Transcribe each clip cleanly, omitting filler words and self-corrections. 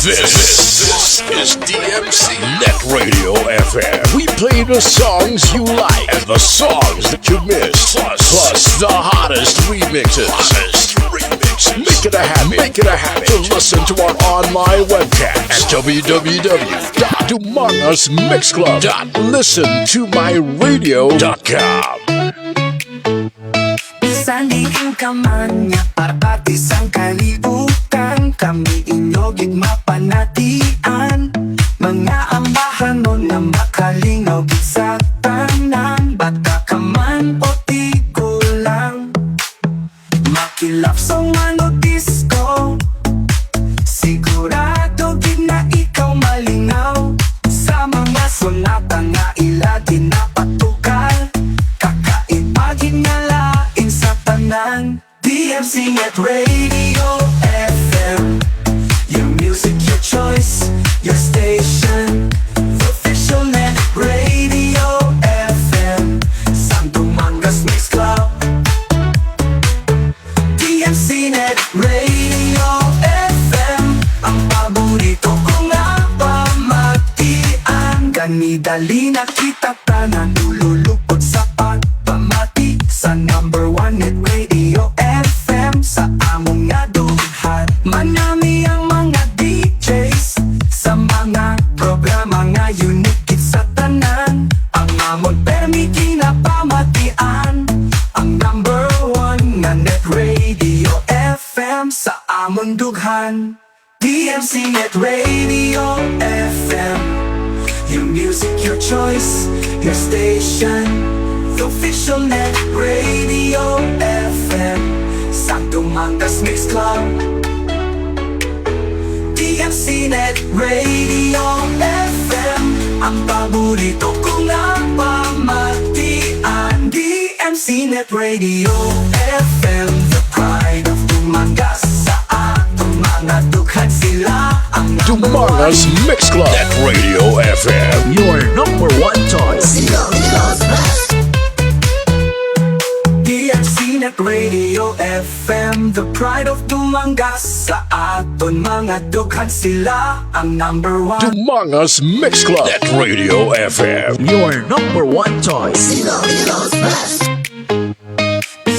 This is DMC Net Radio FM. We play the songs you like and the songs that you miss. Plus the hottest remixes. Make it a habit to listen to our online webcast at www.umangusmixclub.listentomyradio.com. Sandiin ka man niya para patisang kalibutan. Kami inyong igmapanatian. Mga ambahan mo na makalingaw sa tanan. Bata ka man o di ko lang. Makilap sa mano disco. Sigurado gid na ikaw malinaw. Sa mga sonata nga ila ginapatukal. Kakaibagin nga lain sa tanan. DMC Net Radio FM. Your music, your choice, your station. The official Net Radio FM. Santo Mangas Mix Club. DMC Net Radio FM. Ang paborito ko nga pamatian. Ganidali na kita tanan. Lululupot sa pagpamati. Sa number 1 Net Radio FM. Sa among nga dughan. Manami ang mga DJs. Sa mga programa nga unique sa tanan. Ang amon permi kinapamatian. Ang number 1 nga Net Radio FM. Sa amon dughan. DMC Net Radio FM. Your music, your choice, your station. The official Net Radio FM. Santo Mangas Mix Club. DMC Net Radio FM. Ang paborito ko nga pamatian. DMC Net Radio FM. The pride of Dumangas. Sa atong mga dughan sila ang Dumangas Mix Club. Net Radio FM. Your number 1 choice. DMC Net Radio FM. The pride of Dumangas. Sa aton mga dughan sila ang number 1. Dumangas Mix Club. Net Radio FM. Your number 1 choice.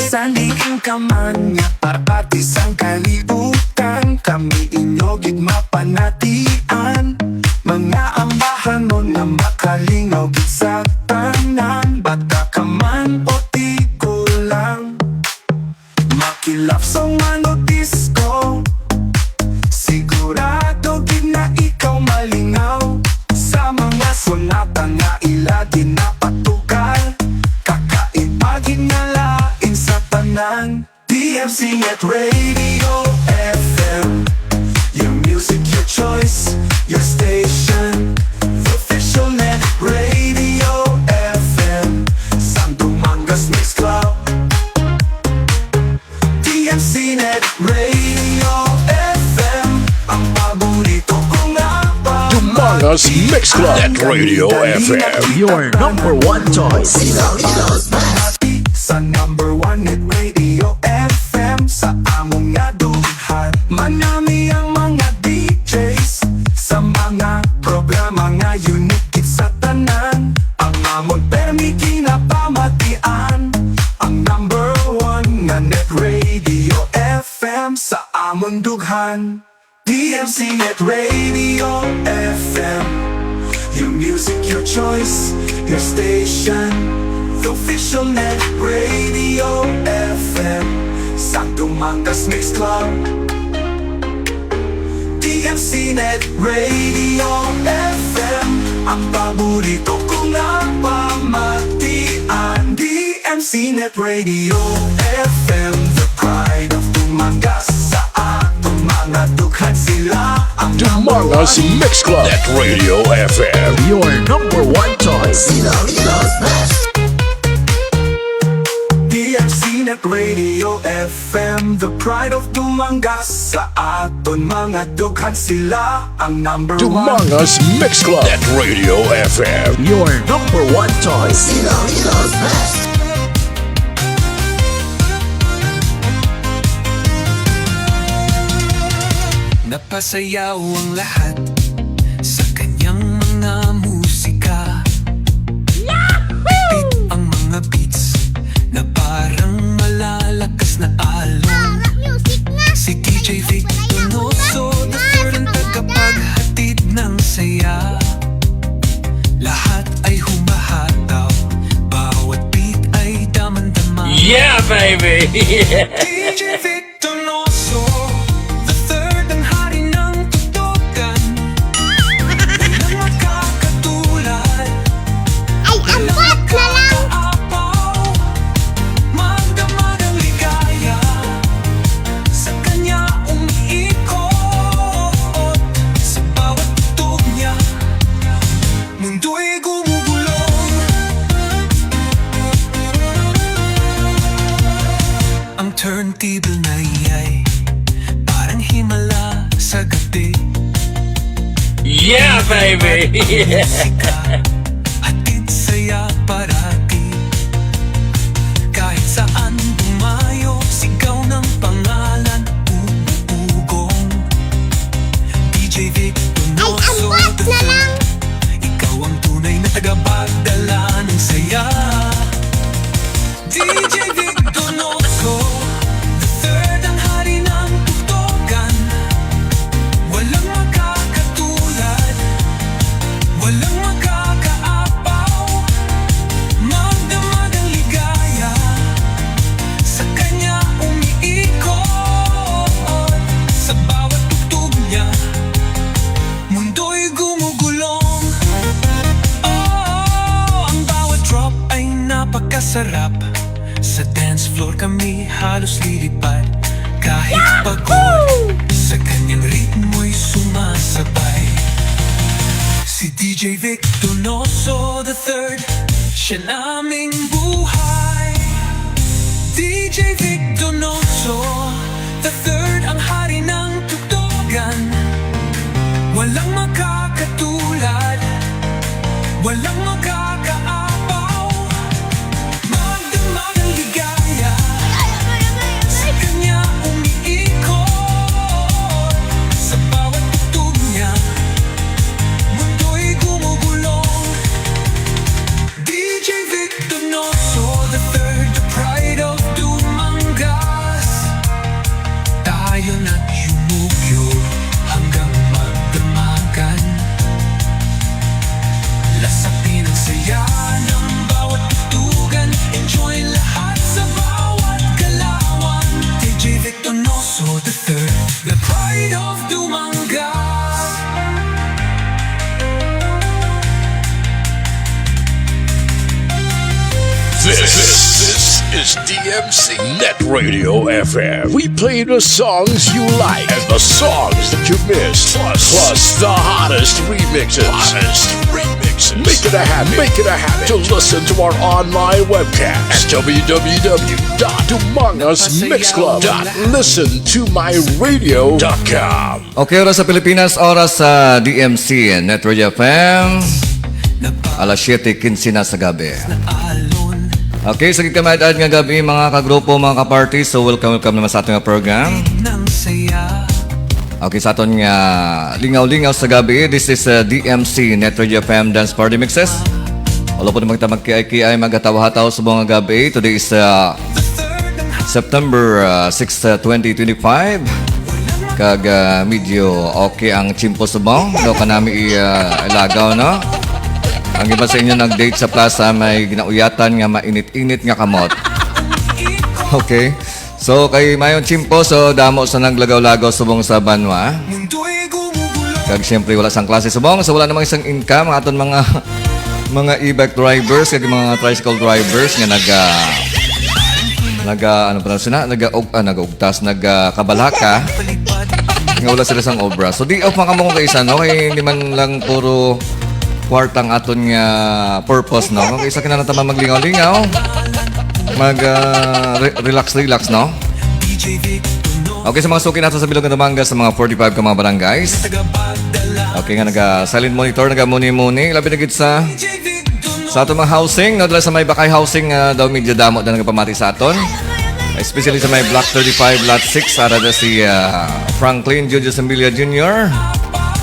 Sandiin ka man niya para patisang kalibutan. Kami inyong igmapanatian. Mga ambahan mo na makalingaw sa tanan. Bata ka man o di ko lang. Makilap sa mano disco. Sigurado gid na ikaw malingaw. Sa mga sonata nga ila ginapatukal. Kakaibagin nga lain sa tanan. DMC Net Radio FM. Your music, your choice, your station. The official Net Radio FM. Santo Mangas Mix Club. DMC Net Radio FM. Ang paborito ko nga Dumangas Mix Club. Net Radio FM. Your number 1 choice. Sa number 1 Net Radio FM. Sa among nga dughan. Manami ang mga DJs. Sa mga programa nga unique sa tanan. Ang amon permi kinapamatian. Ang number 1 nga Net Radio FM. Sa amon dughan. DMC Net Radio FM. Your music, your choice, your station. The official Net Radio FM. Santo Mangas Mix Club. DMC Net Radio FM. Ang paborito ko nga pamatian. DMC Net Radio FM. The pride of Dumangas. Sa atong mga dughan sila ang Dumangas Mix Club. Net Radio FM. Your number 1 choice. DMC Net Radio FM. The pride of Dumangas. Sa aton mga dughan sila ang number 1. Dumangas Mix Club. Net Radio FM. Your number 1 choice. Napasayaw ang lahat sa kanyang mga musika. Pipit ang mga beats na parang malalakas na alon. Si DJ Vic Donoso, the third ang tagapaghatid ng saya. Lahat ay humahataw, bawat beat ay damang-dama. Yeah, baby! DJ Vic Donoso, the third ang hari ng tutukan. Walang makakatulad, Ay, ang bot na lang! makakaapaw. Magdamag ang ligaya, sa kanya umiikot. Sa bawat tugtog niya, mundo'y gumugulong. Ang turntable na iyay parang himala sa gabi. Yeah, baby! Musika, hatid saya parati. Kahit saan bumayo, sigaw ng pangalan, uugong. DJ Vic Donoso, Ay, ang the bot na lang! third. Ikaw ang tunay na tagapagdala ng saya. DJ Vic Donoso, the third ang hari ng tugtugan. Walang makakatulad, walang makakaapaw. Magdamag ang ligaya, sa kanya umiikot. Sa bawat tugtog niya, mundo'y gumugulong. Oh, ang bawat drop ay napakasarap. Sa dance floor kami halos lilipad. Kahit pagod, sa kanyang ritmo'y sumasabay. Si DJ Vic Donoso, the third, siya naming buhay. DJ Vic Donoso, the third, ang hari ng tugtugan. Walang makakatulad, walang makakaapaw. Magdamag ang ligaya, sa kanya umiikot. Sa bawat tugtog niya, mundo'y gumugulong. DJ Vic Donoso, the third, the pride of Dumangas. Tayo na't yumugyog hanggang magdamagan. Lasapin ang saya ng bawat tugtugan. Enjoy lahat sa bawat galawan. DJ Vic Donoso, the third, the pride of Dumangas. This is DMC Net Radio FM. We play the songs you like and the songs that you missed. Plus the hottest remixes. Make it a habit to listen to our online webcast at www.umangasmixclub.listentomyradio.com. Okay, oras sa Pilipinas, oras sa DMC Net Radio FM. Alas 7:15 na sa gabi. Alon Okay, sa kikamadad nga gabi mga kagrupo, mga kaparty. So welcome naman sa ating program. ng saya. Okay, sa aton nga lingaw-lingaw sa gabi. This is DMC Net Radio FM Dance Party Mixes. Wala po naman kita magkiay-kiay magatawa-hataw sa mga gabi. Today is September 6, 2025. Kag medyo okay ang chimpo subong. Daw ka namin ilagaw, no? Ang iba sa inyo nag-date sa plaza, may ginauyatan nga mainit-init nga kamot. Okay. So, kay Mayon Chimpo, so damo sa naglagaw-lagaw subong sa banwa. Mundo'y gumugulong. Kag siyempre wala sang klase subong. So, wala namang isang income. Ang aton mga e-bike drivers, kag mga tricycle drivers nga nag-ugtas, nagkabalaka. Nga wala sila sang obra. So, di off makamong kaisa, no? Kaya hindi man lang puro kwartang aton nga purpose, no? Kung isa kinanata maglingaw-lingaw, relax, no? Okay, sa mga suki natin sa Bilog ng Damanga, sa mga 45 ka mga barangays. Okay nga, nag-silent monitor, nag-muni-muni. Labi na gid sa aton mga housing, no? Dala sa may bakay housing, daw medyo damot na nagpamati sa aton. Especially sa may Block 35, Lot 6, ara na si Franklin Junior Sambilia Jr.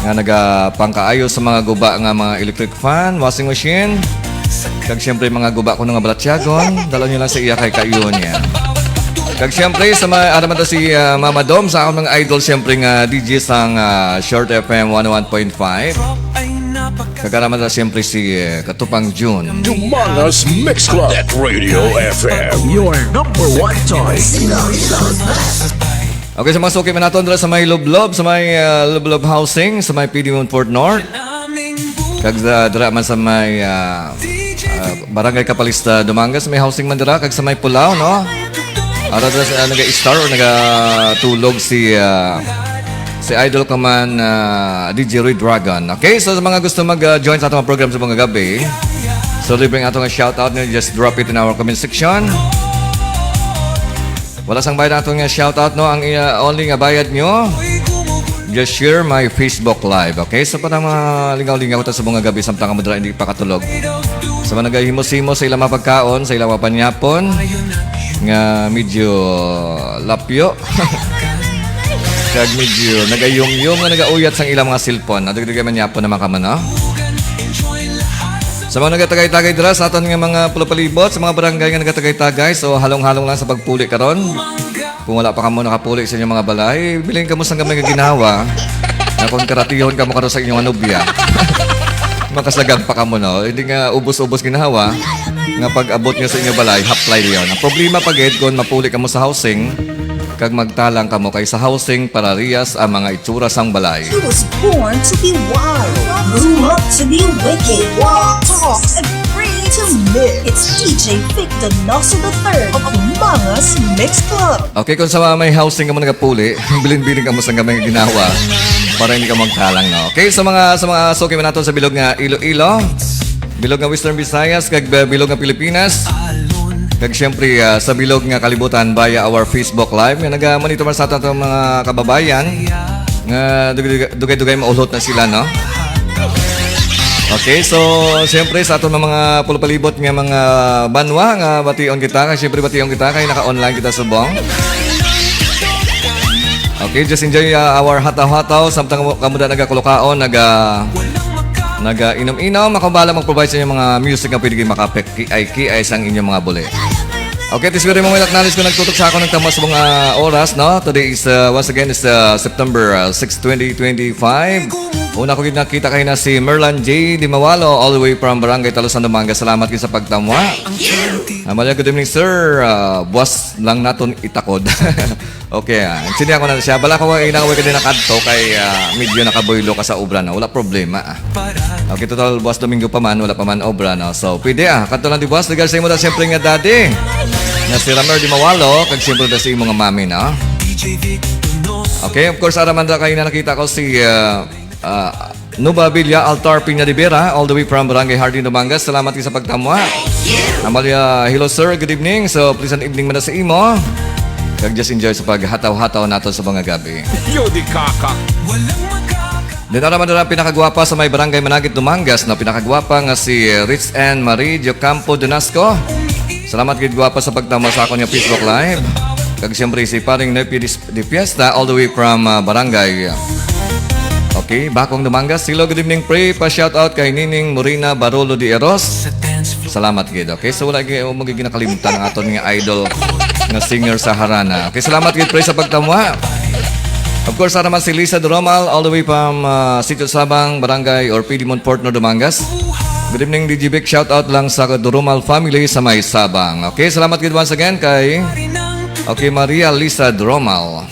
nga nagapangkaayo sa mga guba nga mga electric fan, washing machine. Kag siyempre mga guba ko nga balatyagon, dala nyo lang sa iya kay kayo niya. Kag siyempre sa mga araman si Mama Dom sa akong mga idol siyempre nga DJ sang Short FM 101.5. Kagaraman na siyempre si Katupang June. Humongous Mix Club. Net Radio FM. Your number one choice. Okay, sa mga suki man natin sa may Lublob, sa may Lublob Housing, sa may PD Moonfort North. Kag dira man sa may Barangay Kapalista, Dumangas, may housing man dira. Kag sa may Pulao, no? Ara dira naga-star o nagatulog si idol ka man DJ Roy Dragon. Okay, so sa mga gusto mag-join sa atong program sa mga gabi, so libreng atong shoutout nyo, just drop it in our comment section. Wala sang bayad atong shoutout, no? Ang only nga bayad nyo, just share my Facebook Live. Okay, so parang mga lingaw-lingaw ito sa mga gabi samtang ka madara hindi pa katulog. Sa mga nagahimos-himos sa ilang mapagkaon, sa ilang mapanyapon, nga medyo lapyo. Kag medyo nagayong-yung nga nagauyat sang ilang mga cellphone. Nadagdagan man yapo naman ka man, no? Sa mga nagatagay-tagay dira sa aton nga mga pulapalibot, sa mga barangay nga nagatagay-tagay, so halong-halong lang sa pagpuli karon. Kung wala pa ka mo nakapuli sa inyong mga balay, bilhin ka mo sang gamay nga ginawa. Na kung karatihon ka mo karon sa inyong anubya. Makasagag pa ka mo, no? Hindi nga ubos-ubos ginawa. Nga pag-abot nyo sa inyong balay, haplay yun. Ang problema pagid kung mapuli ka mo sa housing, kag magtalang ka mo kay sa housing para riyas ang mga itsura sang balay. He was born to be wild, grew up to be wicked, talks and free to mix. It's DJ Vic Donoso III of Humongous Mix Club. Okay, kung sa may housing ka mo nagapuli, bilin-bilin ka mo sa gamay ginawa para hindi ka magtalang, no? Okay, sa mga suki man nato sa bilog nga Iloilo, bilog nga Western Visayas, kag bilog nga Pilipinas, kag siyempre sa bilog nga kalibutan via our Facebook Live nga naga-monitor man sa ato mga kababayan nga dugay-dugay maulot na sila, no? Okay, so siyempre sa ato mga pulpalibot nga mga banwa nga bation kita, kag siyempre bation kita kay naka-online kita subong. Okay, just enjoy our hataw-hataw samtang kamuda nagakulokaon, naga-inom-inom, makabala mag-provide sa inyong mga music nga pwede kayo makapek-kiay sang inyong mga buli. Okay, this very moment acknowledge ko nagtutok sa ako ng tamas mga oras, no? Today is, once again, is September 6, 2025. Una ko nakita kayo na si Merlan J. Dimawalo, all the way from Barangay Talusan, Dumanga. Salamat kayo sa pagtamwa. Malia, good evening, sir. Buwas lang naton itakod. Okay, sindi ako na siya. Bala ko inaway ka din nakadto kay medyo nakaboylo ka sa obra na. Wala problema. Okay, total buwas Domingo pa man, wala pa man obra, no? So, pwede kanto lang di buwas. Ligal sa imo na siyempre nga daddy. Na si Ramer Di Mawalo, kag siyempre na si imo nga mami, no? Okay, of course, araman na kayo na nakita ko si Nuba Villa Altar Piña de Vera, all the way from Barangay Hardin, Dumangas. Salamat kayo sa pagtamwa. Amalia, hello sir, good evening. So, pleasant evening man na sa imo. Kag just enjoy sa paghataw-hataw nato sa mga gabi. Yo di kaka. Dito naman na pinakagwapa sa may Barangay Managit, Dumangas, na pinakagwapa nga si Rich and Marie Diocampo Donasco. Salamat kayo gwapa sa pagtamwa sa akong Facebook Live. Kag siyempre si Paring Nepi de Fiesta, all the way from Barangay. Okay, Bakong Dumangas. Hello, good evening, pray. Pa-shoutout kay Nining Morina Barolo de Eros. Salamat gid. Okay, so wala gyud magiging nakalimutan ang aton nga idol nga singer sa Harana. Okay, salamat gid pray sa pagtamwa. Of course, naman si Lisa Doromal, all the way from Sitio Sabang, Barangay or PD Montport, Dumangas. Good evening, DJ Vic. Shoutout lang sa Doromal family sa may Sabang. Okay, salamat gid once again kay Maria Lisa Doromal.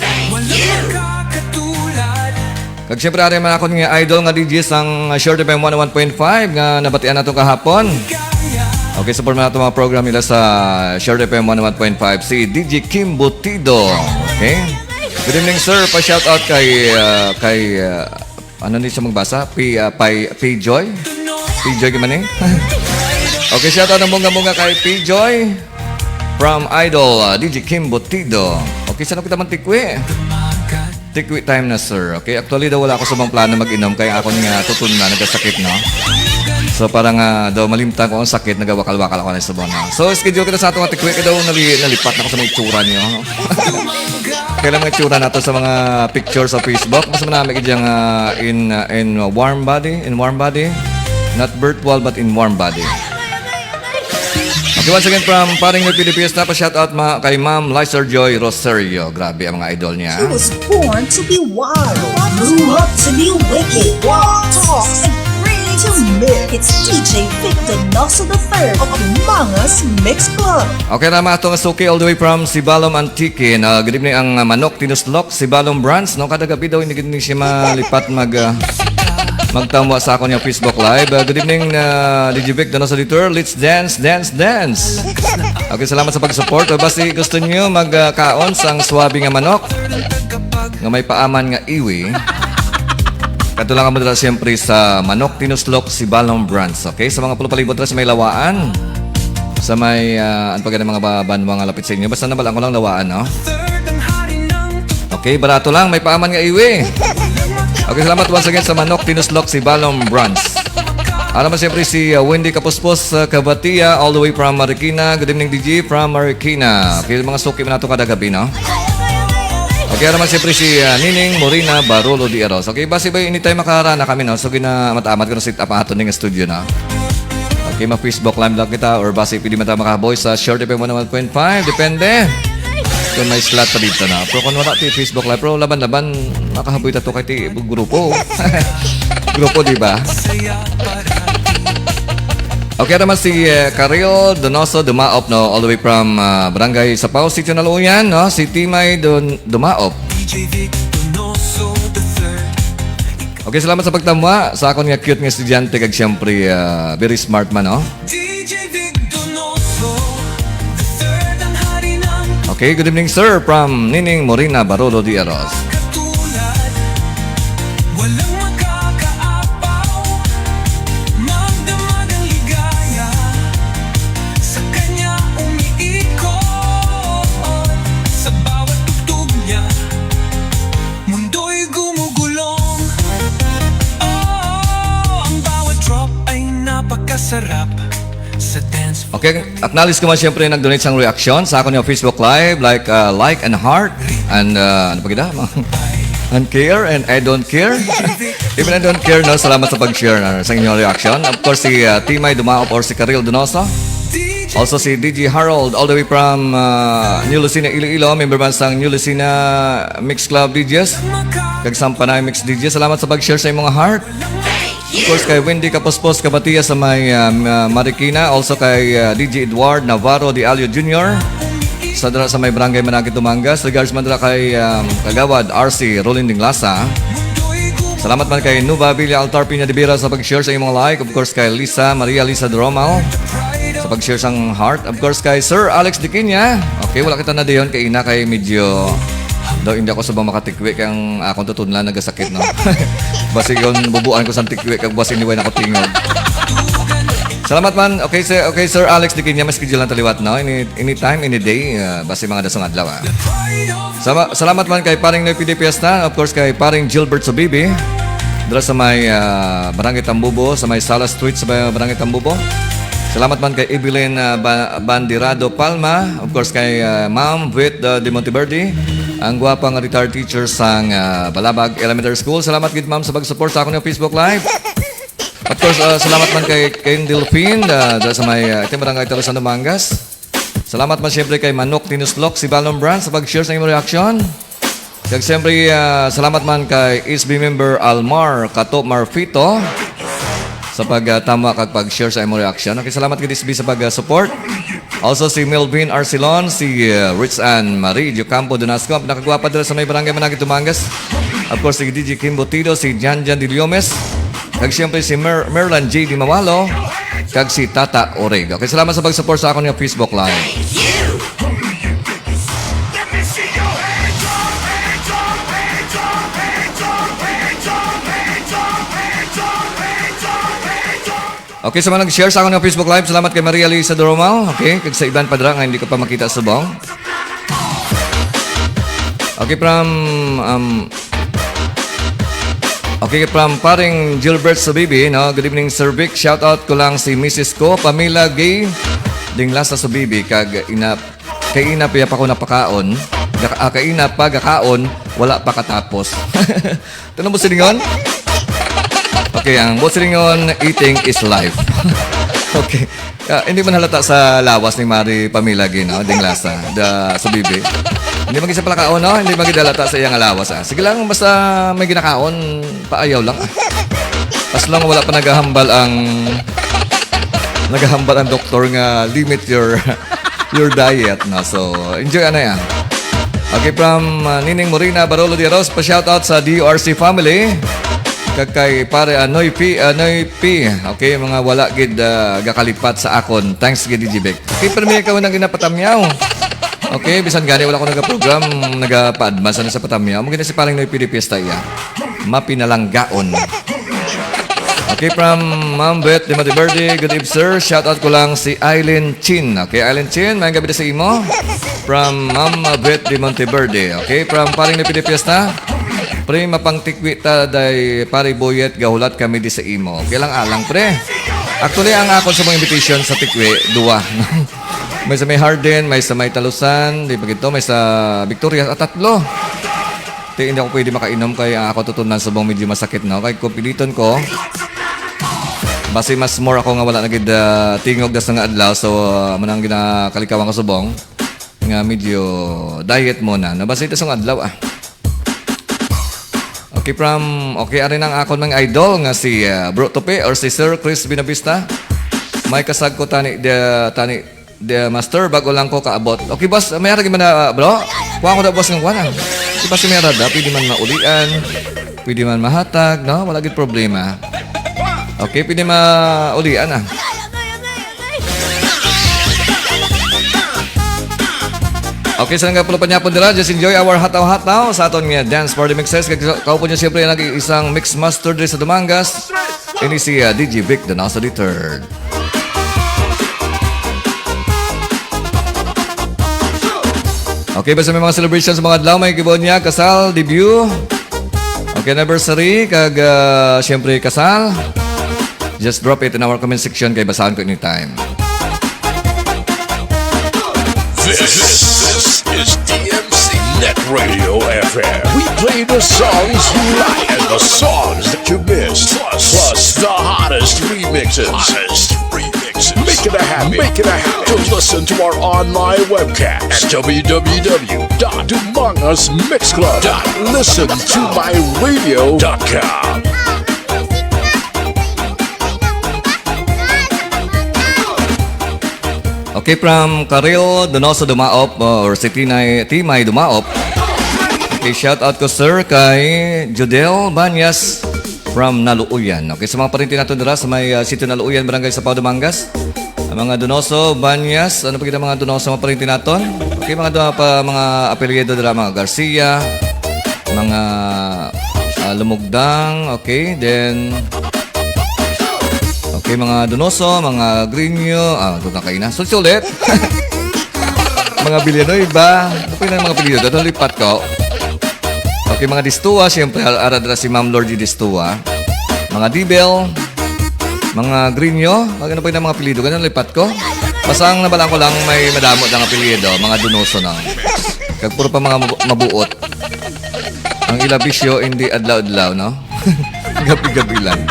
Kag siyempre ari man ako nga idol nga DJ sang Short FM 101.5 nga nabatian nato kahapon. Okay, support mo nato mga program nila sa Short FM 101.5 si DJ Kim Butido. Okay? Good evening sir, pa-shout out kay ano ni siya magbasa? P-Joy? P-Joy gimana eh? Okay, shout out ng bunga-bunga kay P-Joy from Idol DJ Kim Butido. Okay, saan kita man tikwi? Tikwi time na sir. Okay, actually daw wala ako sa bang plano mag-inom kaya ako nga tutun na nagkasakit, no? So parang daw malimtan ko ang sakit, nagawakal-wakal ako na sa bona. So schedule kita sa atong atikwik daw nalipat na ko sa mga itsura niyo. Kailan mga itsura nato sa mga pictures sa Facebook. Mas manami kajang in warm body, not virtual but in warm body. Okay, once again from Paring New Pilipinas na pa-shoutout kay Ma'am Lizer Joy Rosario. Grabe ang mga idol niya. He was born to be wild, grew up to be wicked, walk, talk, and free to live. It's DJ Vic Donoso the Third of Mangas Mix Club. Okay na mga itong suki all the way from Sibalom Antique. Good evening ang manok tinuslok, Sibalom Brands. No, kada gabi daw hindi siya malipat magtamwa sa ako niyang Facebook Live. Good evening, DJ Vic Donoso the Third. Let's dance, dance, dance. Okay, salamat sa pag-support. Basta gusto niyo magkaon sang swabe nga manok nga may paaman nga iwi. Kato lang mo dala siyempre sa manok tinuslok Sibalom Brands. Okay, sa mga pulupalibot sa may lawaan. Sa may, ano pa mga banwa nga lapit sa inyo. Basta nabalang ko lang lawaan, no? Okay, barato lang. May paaman nga iwi. Okay, salamat once again sa manok tinuslok Sibalom Brands. Alam mo siyempre si Wendy Kapuspos Kabatia all the way from Marikina. Good evening, DJ from Marikina. Okay, mga suki mo na ito kada gabi, no? Okay, naman siyempre si Nining Morina Barolo di Eros. Okay, basi ba anytime makarana kami, no? So, ginamatamat ko na sit up ang ato ng studio, no? Okay, ma-Facebook live lang kita or basi pwede mata makaboy sa Short FM 101.5. Depende. Kung may slot pa dito, no? Pero kung wala ti Facebook live, pero laban-laban, makahaboy tato kay ti grupo. Grupo, di ba? Okay, naman si Karil Donoso Dumaop, no? All the way from Barangay Sapaw City, Naluyan, no? Si Timay Dumaop. Okay, salamat sa pagtamwa sa akong nga cute nga estudyante kag siyempre very smart man, no? Okay, good evening sir from Nining Morina Barolo di Eros. Okay, acknowledge ko man siyempre nag-donate sang reaction sa akong yung Facebook Live like and heart and ano pa kita? And care and I don't care. Even I don't care, no? Salamat sa pag-share sa inyong reaction. Of course, si Timay Dumaop or si Karil Donoso. Also si DJ Harold all the way from New Lucena, Iloilo. Member man sang New Lucena Mix Club DJs. Kagsampanay Mix DJs. Salamat sa pag-share sa inyong mga heart. Of course, kay Wendy Kapuspos Kabatia sa may Marikina. Also kay DJ Edward Navarro de Alio Jr. Sa may Barangay Manakit, Tumangas. Regards man dala kay Kagawad RC Rolinding Lasa. Salamat man kay Nuba Villa Altar Pina de Vera sa pag-share sa inyong like. Of course kay Maria Lisa Dromal sa pag-share sang heart. Of course kay Sir Alex Dikinya. Okay, wala kita na diyon kay ina kay medyo daw hindi ako sabang makatikwi kaya ang akong tutunlan nagasakit, no? Basi yun, bubuan ko sa tikwi kag basi niway na ko tingog. Salamat man. Okay, Sir Alex Dikinya, mas schedule lang taliwat, no? Anytime, any day, basi mga dasong adlaw. Salamat man kay Paring Noy PD Fiesta. Of course, kay Paring Gilbert Sobibi. Dala sa may Barangay Tambubo, sa may Sala Street sa may Barangay Tambubo. Salamat man kay Evelyn Bandirado Palma. Of course, kay Ma'am Vit de Monteverde. Ang gwapang retired teacher sang Balabag Elementary School. Salamat gid ma'am sa pag-support sa akong Facebook Live. Of course, salamat man kay Delphine sa may Barangay Talusan Dumangas. Salamat man siyempre kay Manok Tinuslok Sibalom Brands sa pag-share sa inyong reaction. Kag siyempre, salamat man kay SB member Almar Kato Marfito sa pagtama kag pag-share sa inyong reaction. Okay, salamat kay SB sa pag-support. Also si Melvin Arcelon, si Rich Ann Marie Diocampo Donasco, nakagwapa dala sa may Barangay Manakit, Tumangas. Of course, si DJ Kim Botido, si Jan de Liomes, kag siyempre si Merlan J. Di Mawalo, kag si Tata Oreg. Okay, salamat sa pag-support sa akong yung Facebook Live. Okay, sa mga nag-share sa akin ng Facebook Live, salamat kay Maria Lisa Doromal. Okay, kag sa Iban Padra nga hindi ko pa makita sa bong. Okay, Okay, from paring Gilbert Subibi, no? Good evening, Sir Vic. Shout out ko lang si Mrs. ko, Pamela Gay. Dinglas sa Subibi, kay ina piya pa ko napakaon. Kaina pa gakaon, wala pa katapos. Tanong mo silingon? Okay, ang silingon, eating is life. Okay. Hindi man halata sa lawas ni Mari Pamela Gay, no? Dinglasa, Subibi. Hindi mag-isa pala kaon, no? Hindi magidalata sa iyang alawas. Sige lang, basta may ginakaon, paayaw lang. As long wala pa naghahambal ang doktor nga limit your diet, no? So, enjoy yan. Okay, from Nining Morina Barolo de Aros, pa-shoutout sa DRC family. Kay pare Anoy P. Okay, mga wala gid gakalipat sa akon. Thanks gid Dijibek. Okay, pero may ikaw nang ginapatamyaw. Okay, bisan gani wala ko nagaprogram, nagapa-advance na sa patamyaw. Mo gina si parang Noy P. Fiesta iya. Mapinalanggaon. Okay, from Ma'am Beth de Monteverde, good evening sir. Shout out ko lang si Eileen Chin. Okay, Eileen Chin, may gabi na sa imo. From Ma'am Beth de Monteverde. Okay, from paring Noy P. Fiesta. Pre, mapangtikwi ta day pare boyet gahulat kami di sa imo. Okay lang alang pre. Actually, ang akon sa mga invitation sa tikwi, duwa. May sa may Harden, may sa may Talusan, di ba gito, may sa Victoria, at 3. Hindi ako pwede makainom kaya ako tutunan sa bong medyo masakit, no? Kaya kupiliton ko. Basi mas more ako nga wala nagid tingog das nga adlaw, so manang ginakalikawan ko subong nga medyo diet muna. No? Basi ito sa adlaw Okay, ari nang akon ng idol nga si Bro Tope or si Sir Chris Binavista. May kasag ko tani master bago lang ko kaabot. Okay, boss, may aragi man na bro. Kuha ko da boss ng kuha. Di ba si Merada, pwede man maulian, pwede man mahatag, no? Wala gid problema. Okay, pwede maulian . Okay, sa nga pala pa dira, just enjoy our hataw-hataw sa aton nga dance party mixes. Kau po niya siyempre nag-iisang mix master diri sa Dumangas. Ini si DJ Vic, Donoso the Third. Okay, basta may mga celebrations sa mga adlaw, may kibon niya, kasal, debut. Okay, anniversary, siyempre kasal. Just drop it in our comment section kay basahan ko anytime. This is DMC Net Radio FM. We play the songs you like and the songs that you missed. Plus the hottest remixes. Make it a habit. To listen to our online webcast at www.dumangasmixclub.listentomyradio.com. Okay, from Karel Donoso Dumaop or si Timay Dumaop. Okay, shout out ko sir kay Judel Banyas from Naluuyan. Okay, sa mga parinti natin dira sa may sitio Naluuyan, Barangay Sapao, Dumangas. Ang mga Donoso Banyas, ano pa kita mga Donoso mga parinti natin? Okay, mga apelyido dira, mga Garcia, mga Lumugdang, okay, then okay, mga Donoso, mga Greenyo, ito na kayo na. Sulit. Mga Bilyanoy ba? Ano pa yun ang mga apelyido? Ito lipat ko. Okay, mga Distua, siyempre, aradra si Ma'am Lordy Distua. Mga Dibel, mga Greenyo, ano pa yun ang mga apelyido? Ganun lipat ko. Pasang nabalang ko lang may madamot ng apelyido, mga Donoso na. Kag puro pa mga mabuot. Ang ilabisyo, hindi adlaw-adlaw, no? Gabi-gabi lang.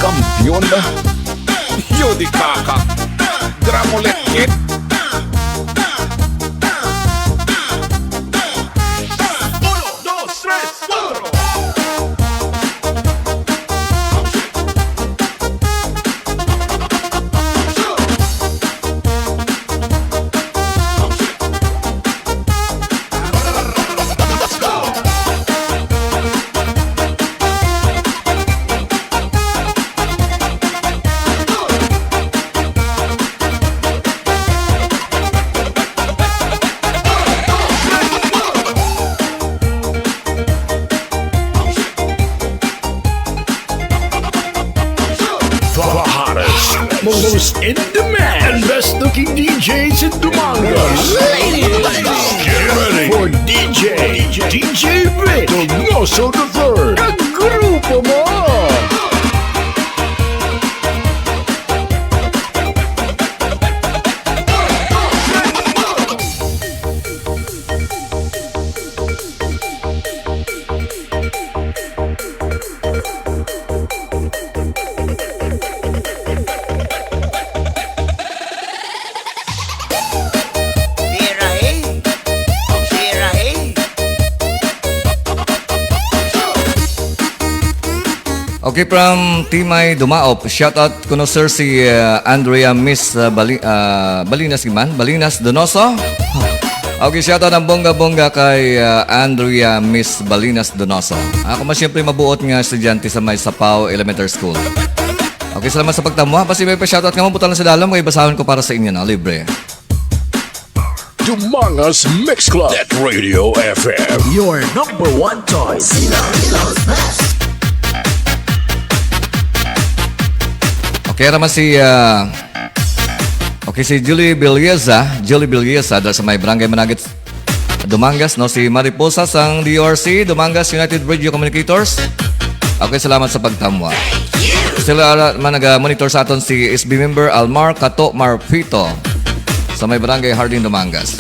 Kampiyon na. Yodi kaka. Gramolekit. most in demand and best looking DJs in Dumangas. Ladies, get ready for DJ Vic Donoso the Third. Kagrupo mo! Okay, from Timay Dumaop, shoutout kuno sir si Andrea Miss Balinas Donoso. Okay, shoutout ang bongga-bongga kay Andrea Miss Balinas Donoso. Ako mas siyempre mabuot nga estudyante sa may Sapao Elementary School. Okay, salamat sa pagtamuha. Pasi may pa-shoutout nga mo, buta lang sa dalam, may basahon ko para sa inyo na, libre. Dumangas Mix Club. Net Radio FM. Your number one choice. Okay, naman si Julie Bilyeza dahil sa may barangay Managit Dumangas, no, si Mariposa sang DRC Dumangas United Radio Communicators. Okay, salamat sa pagtamwa. Sila man nag-monitor sa aton si SB member Almar Kato Marfito sa may barangay Hardin Dumangas.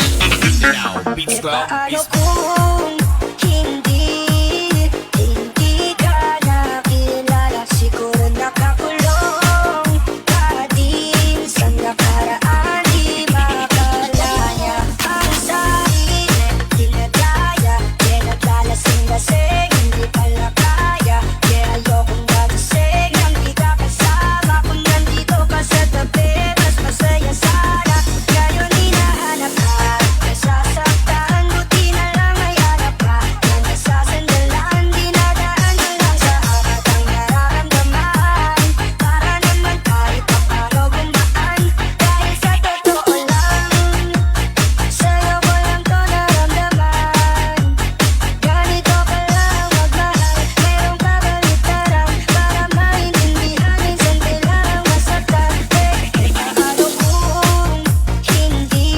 Paano kung hindi ka nakilala? Siguro nakakulong ka din sa nakaraan, di makalaya. Ang sarili, dinadaya, naglalasing-lasing, hindi pala kaya. Ayokong magising nang di ka kasama. Kung nandito ka sa tabi, mas masaya sana. Ngayon hinahanap ka, nasasaktan, buti na lang ay hanap ka. Nang nasasandalan, dinadaan mo lang sa apat ang nararamdaman. Para naman kahit paano gumaan, dahil sa totoo lang, sa'yo ko lang to naramdaman. Ganito ka lang magmahal, mayroong kabaliktaran. Para maintindihan, minsan kailangang masaktan. Paano kung hindi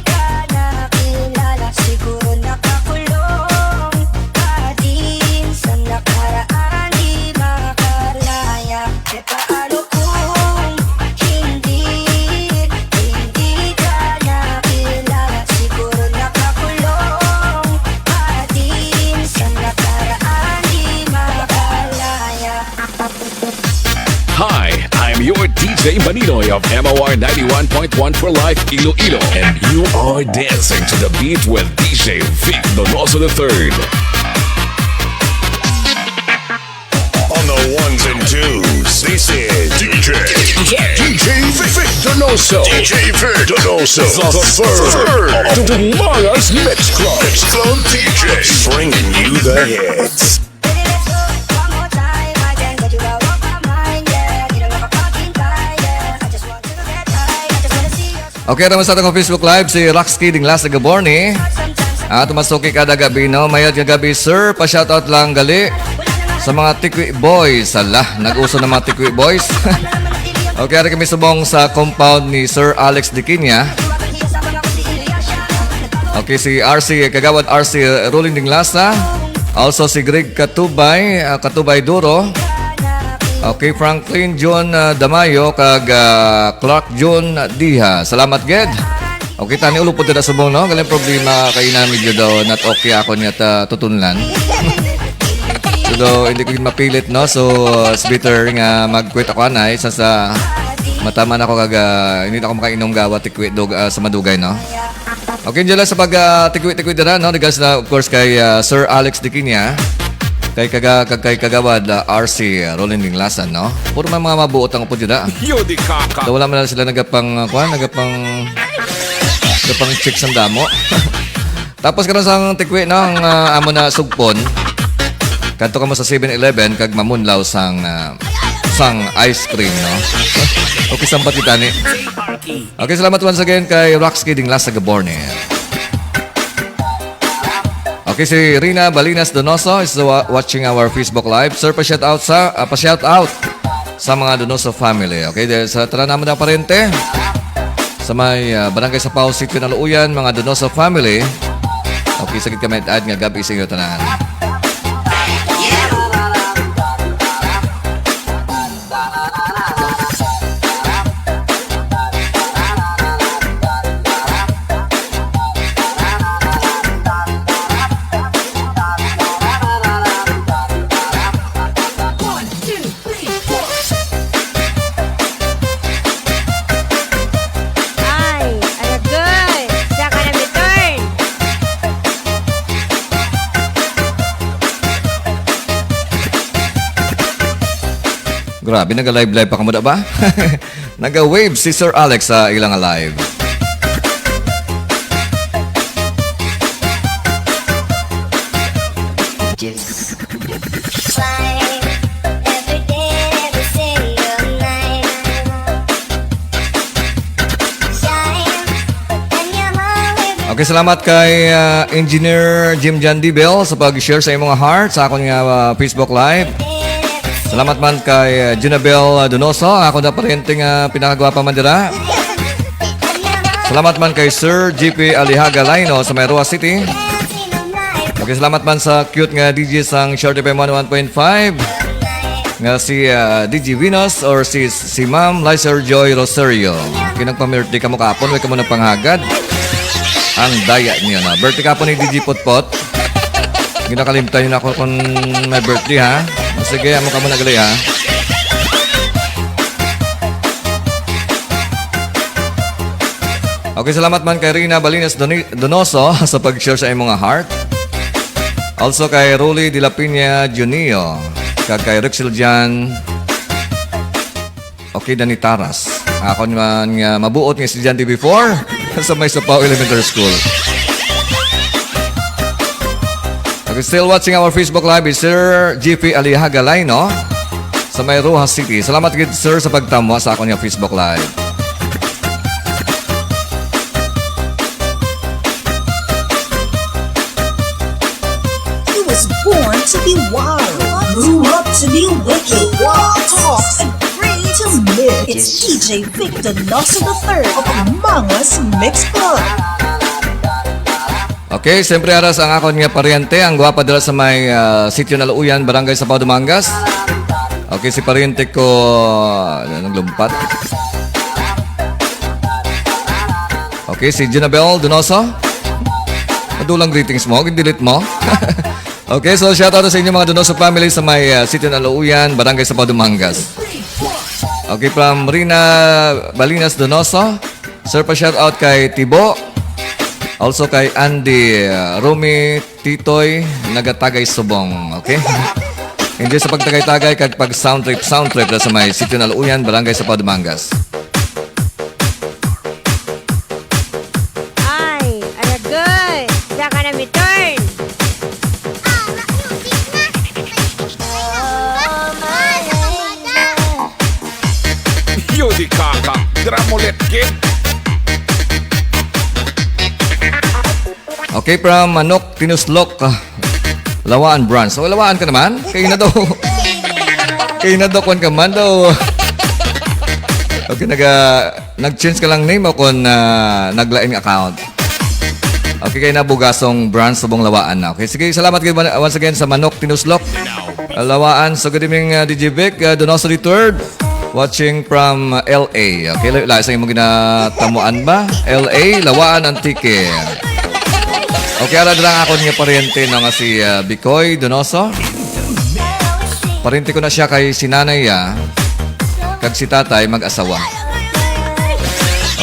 ka nakilala? Siguro nakakulong ka din sa nakaraan, di makalaya. Paano kung hindi ka nakilala? Siguro nakakulong ka din sa nakaraan, di makalaya. Hi, I'm your DJ Maninoy of MOR 91.1 for Life Iloilo, and you are dancing to the beat with DJ Vic Donoso the Third. On the ones and twos, this is DJ Vic Donoso. DJ Vic Donoso the Third of Dumangas Mix Club. Mix Club DJs bringing you the hits. Baby, let's go one more time. I can't get you out of my mind, yeah. Need a lot of fucking time, yeah. I just want to get high. I just wanna see you Okay, naman sa atong Facebook Live si Rox Kidding Last Gaborni. sometimes. Tumasuki kada gabi, no? Mayad nga gabi, sir. Pa-shoutout lang gali sa mga tikwi boys. Alah, nag-uso ng mga tikwi boys. Okay, ari kami subong sa compound ni Sir Alex Dikinya. Okay, si RC, Kagawad RC Ruling Dinglasa. Also si Greg Katubay, Katubay Duro. Okay, Franklin John Damayo, kag Clark John Diha. Salamat, Ged. Okay, tani ulo po na subong, no? Galing problema kay namin yun daw, not okay ako niya tutunlan. So, hindi ko yun mapilit, no? So, it's better nga mag-quit ako anay sa mataman ako kag hindi na ako makainom gawa tikwit sa madugay, no? Okay, dyan lang sa pag-tikwit-tikwit na, no? Regards na, of course, kay Sir Alex Dikinya, kay Kagawad RC Rolling Dinglasan, no? Puro mga mabuot ang upo dyan, Yodi kaka. wala man lang sila nagapang chicks ang damo. Tapos karon sang tikwit, no? Ang amo na sugpon. Kanto ka mo sa 7-Eleven kag mamunlaw sang ice cream, no? Okay, sampat kita ni. Okay, salamat once again kay Rox Kidding Last Gaborne. Okay, si Rina Balinas Donoso is watching our Facebook Live. Sir, pa-shout out sa mga Donoso family. Okay, dahil sa tara naman na parente sa may barangay sa Pau City na Luuyan, mga Donoso family. Okay, sagit kami at nga gabi sa inyo tanan. Ay, aragay. Sa ka na return. Grabe, naga-live pa kamuda ba? Naga-wave si Sir Alex sa ilang live. Every day, every single night. Shine, and you're always Okay, salamat kay Engineer Jim Jandy Bell sa pag-share sa imong heart sa akong Facebook Live. Salamat man kay Junabel Donoso, ako na parente nga pinakagwapa man dira. Salamat man kay Sir GP Alihaga Laino sa Mayroa City. Okay, salamat man sa cute nga DJ sang Short FM 101.5 nga si DJ Venus or si Ma'am Lizer Joy Rosario. Kinagpa-birthday ka mo kapon, may ka mo ng panghagad. Ang daya niya na. Birthday kapon ni DJ Potpot. Ginakalimtan yun ako kung may birthday ha. Sige, amo ka mo nagali ha. Okay, salamat man kay Rina Balinas Donoso sa pag-share sa imong heart. Also kay Rolly de la Piña Junio. Kay Rexel Jan. Okay, Dani Taras. Ako naman nga mabuot nga si Jan before sa may Sapao Elementary School. Okay, still watching our Facebook Live is Sir GP Alihaga Laino sa may Rojas City. Salamat gid sir sa pagtamo sa akong Facebook Live. He was born to be wild, grew up to be wicked, talk and free to live. It's DJ Vic Donoso III of Among Us Mix Club. Okay, siyempre aras ang akon nga pariente, ang gwapa dala sa may sitio na Luuyan, barangay sa Dumangas. Okay, si pariente ko naglumpat. Okay, si Junabel Donoso. Madulang greetings mo, delete mo. Okay, so shout out sa inyo mga Donoso family sa may sitio na Luuyan, barangay sa Dumangas. Okay, from Rina Balinas Donoso. Sir, pa shout out kay Tibo. Also kay Andy Rumi Titoy nagatagay subong, okay? Enjoy sa pagtagay-tagay kag pag sound trip sa may sitio na Luuyan, barangay sa Dumangas. Ay, aragay. Sa ka na return. Yudi kaka, dramulet kid. Okay, from Manok Tinuslok, Lawaan Branch. So, Lawaan ka naman? Kayo na daw. Kayo na daw kung ka man daw. Okay, nag-change ka lang name o kung naglaing account. Okay, kayo na Bugasong Branch subong Lawaan na. Okay, sige, salamat kayo once again sa Manok Tinuslok, Lawaan. So, good evening, DJ Vic, Donoso III, watching from LA. Okay, layo sa imong ginatamuan ba? LA, Lawaan, Antique. Okay, arad lang ako niya pariente no, nga si Bicoy Donoso. Pariente ko na siya kay sinanay kag si tatay mag-asawa.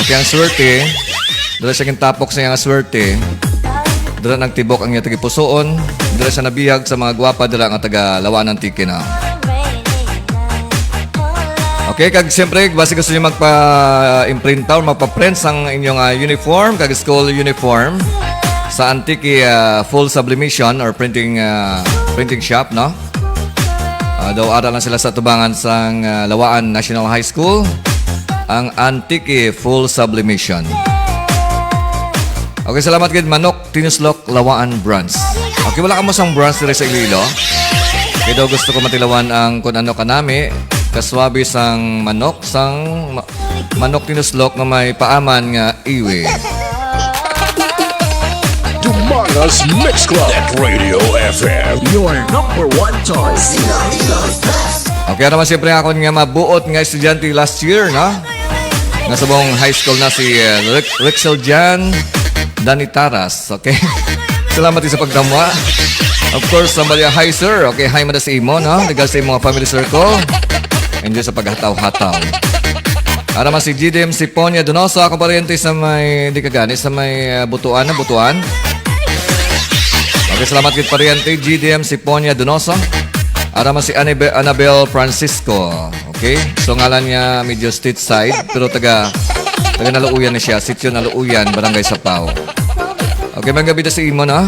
Okay, ang swerte, dala siya kintapok sa iyang swerte. Dala nagtibok ang iya tagipusoon. Dala siya nabihag sa mga gwapa dala nga taga Lawanan Tiki na. Okay, kag siyempre, basi gusto niyo magpa-imprint or magpa-print ang inyong uniform, kag school uniform. Sa Antique full sublimation or printing shop, no? Daw ara lang sila sa tubangan sang Lawaan National High School, ang Antique full sublimation. Okay, salamat gid Manok Tinuslok Lawaan Branch. Okay, wala ka mo sang branch diri sa Iloilo. Kaya daw gusto ko matilawan ang kung ano kanami kaswabe sang manok, manok tinuslok na may paaman nga iwi. Dumangas Mix Club. Net Radio FM. Your number one choice. Okay naman siyempre ako nga mabuot nga estudyante last year, no? Nasa buong high school na si Rexel Jan Danitaras, okay? Salamat din sa pagdamwa. Of course, sa Maria Hi Sir, okay? Hi man na si Imo, no? Legal sa mga family circle. Enjoy sa paghataw-hataw. Para naman si GDM si Ponya Donoso, ako pariente sa may, hindi kagani, sa may butuan. Okay, salamat kit pariente, GDM si Ponya Donoso. Para naman si Annabel Francisco, okay? So ngalan niya medyo state side, pero taga Naluuyan na siya, sityo Naluuyan, Barangay Sapaw. Okay, magabi na si Imo, no?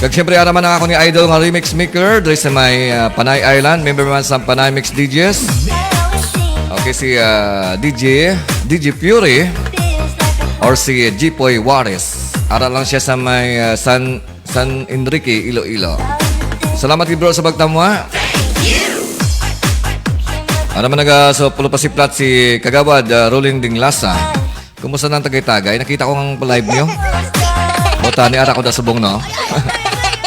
Kag siyempre, araman na ako ni Idol nga remix maker dahil sa may Panay Island. Member man sa Panay Mix DJs. Okay, si DJ Fury or si Jipoy Juarez. Ara lang siya sa may San Enrique, Iloilo. Salamat bro sa pagtamwa. Araman so pulo pa si Plat si Kagawad Rolling Ding Lasa. Kumusta nang Tagaytagay? Nakita ko ang live niyo. Botani, ara ko da subong, no?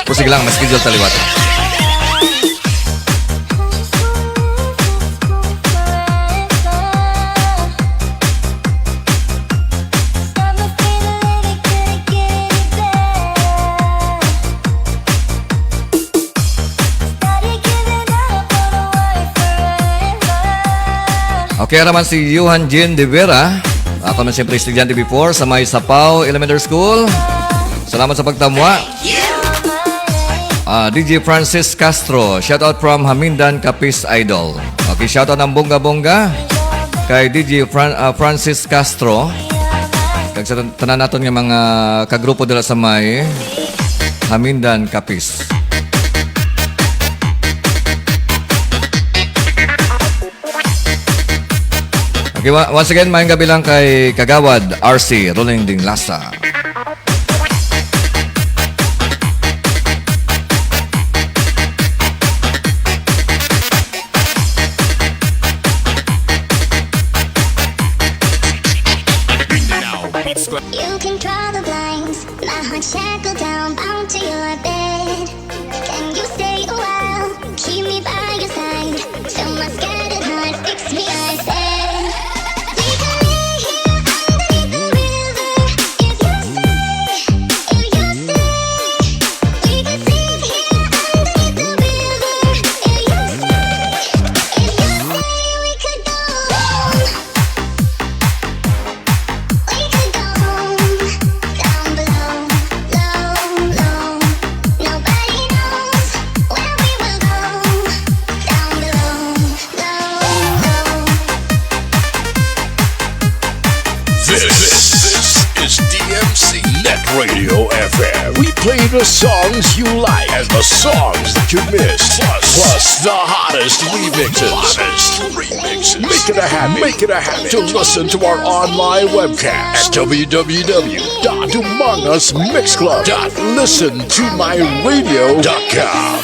Pero sige lang, mas schedule taliwat. Okay, naman si Johan Jean de Vera. Ako naman siyempre estudyante before sa may Sapaw Elementary School. Salamat sa pagtamwa. DJ Francis Castro, shoutout from Hamindan, Capiz Idol. Okay, shoutout ng bongga-bongga kay DJ Francis Castro. Kag sa tanan naton nga mga kagrupo dila sa may Hamindan, Capiz. Okay, once again, mayang gabi lang kay Kagawad RC Rolling Ding Lasa. You can draw the blinds, my heart shackled down, bound to your bed. Can you stay a while, keep me by your side, till my scattered heart fix me, I said. We can lay here underneath the river, if you say. We can sit here underneath the river, if you say. We could go home. We could go home, down below, low, low. Nobody knows where we will go, down below, low, low. This is DMC Net Radio FM. We play the songs you like and the songs that you missed. Plus the hottest remixes. Make it a habit to listen to our online webcast at www.dumangasmixclub.listentomyradio.com.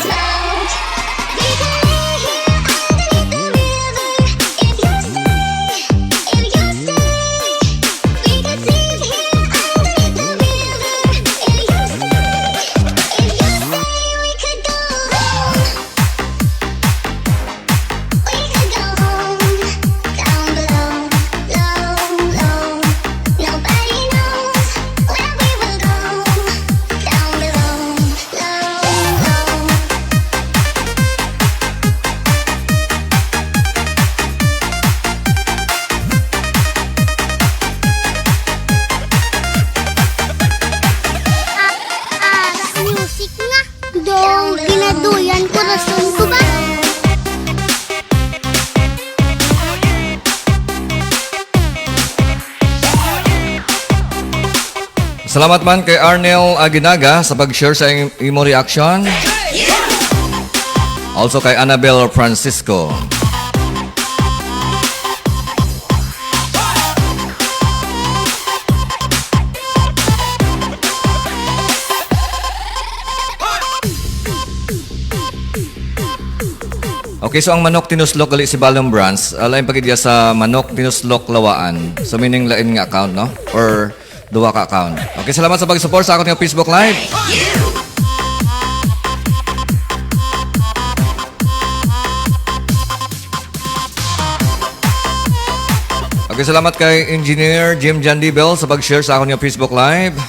Music nga. Dong, ginaduyan ko rason ko ba? Salamat man kay Arnel Aguinaga sa pag-share sa imo reaction. Also kay Annabel Francisco. Okay, so ang manok tinuslok gali si Balong Brands, lain pagidya sa manok tinuslok lawaan. So meaning lain nga account, no? Or duwa ka account. Okay, salamat sa pag-support sa akong Facebook Live. Okay, salamat kay Engineer Jim Jandibel sa pag-share sa akong Facebook Live.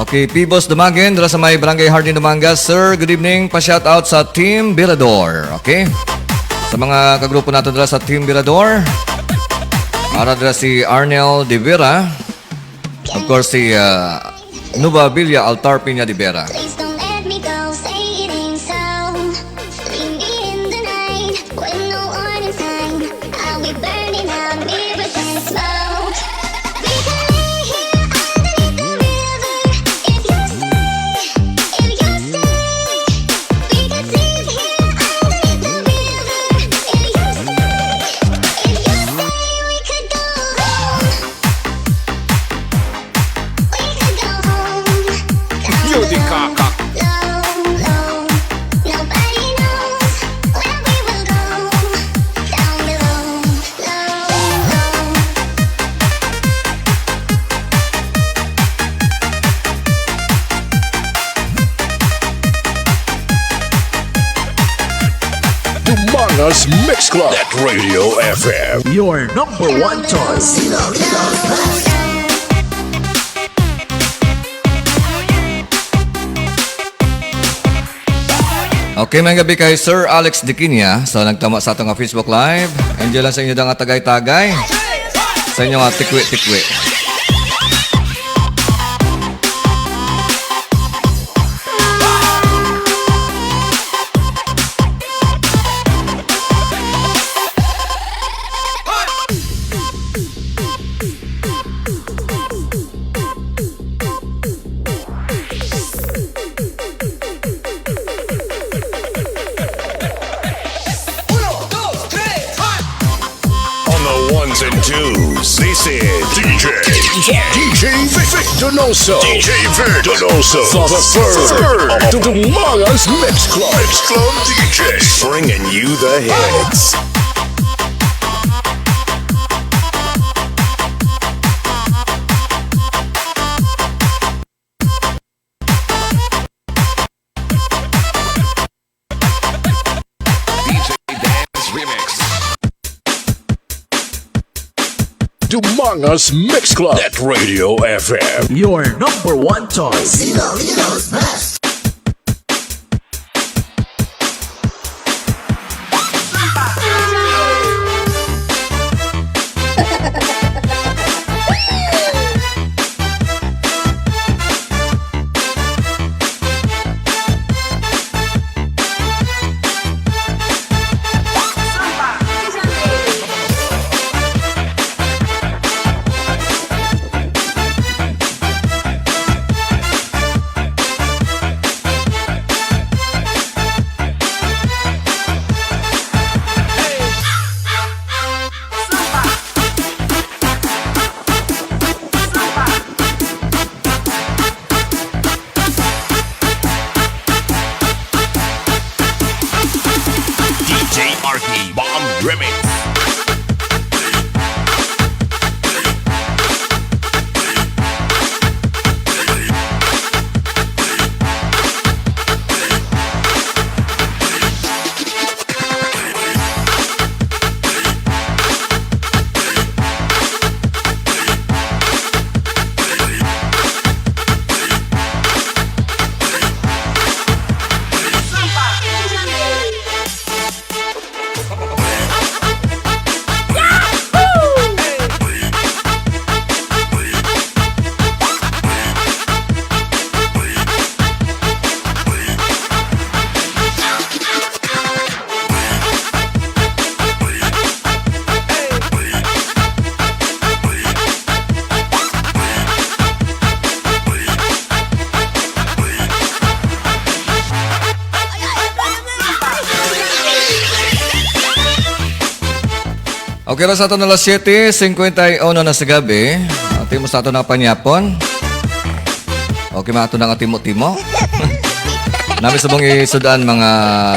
Okay, Pibos Dumagen, dala sa may Barangay Hardin Dumangas. Sir, good evening. Pa-shoutout sa Team Birador. Okay? Sa mga kagrupo natin dala sa Team Birador. Para dala si Arnel De Vera. Of course, si Nuba Villa Altar Piña De Vera. Please don't let me go, say it ain't so. Leave me in the night with no warning sign. I'll be burning out mirrors and smoke. We can lay here underneath the river if you stay, if you stay. We can sleep here underneath the river if you stay, if you stay. We could go home. We could go home. You the cock. Low, nobody knows where we will go. Down below, low. Humongous Mix Club. Net Radio FM. Your number one choice. Okay, may gabi kay Sir Alex Dikinya. So, nagtama sa atong Facebook Live. Enjoy lang sa inyo nga tagay-tagay. Sa inyo nga tikwi-tikwi. On the ones and twos, this is DJ Vic Donoso. DJ Vic Donoso. The third of the Humongous Mix Club. Mix Club DJs. Bringing you the hits. DJ Dance Remix. Humongous Mix Club. Net Radio FM. Your number one choice. DJ RT Bomb Remix. Okay, ra sa ato na alas 7:51 na sa gabi. Timo sa ato na panyapon. Okay, maato na nga timo-timo. Nami subong isudaan mga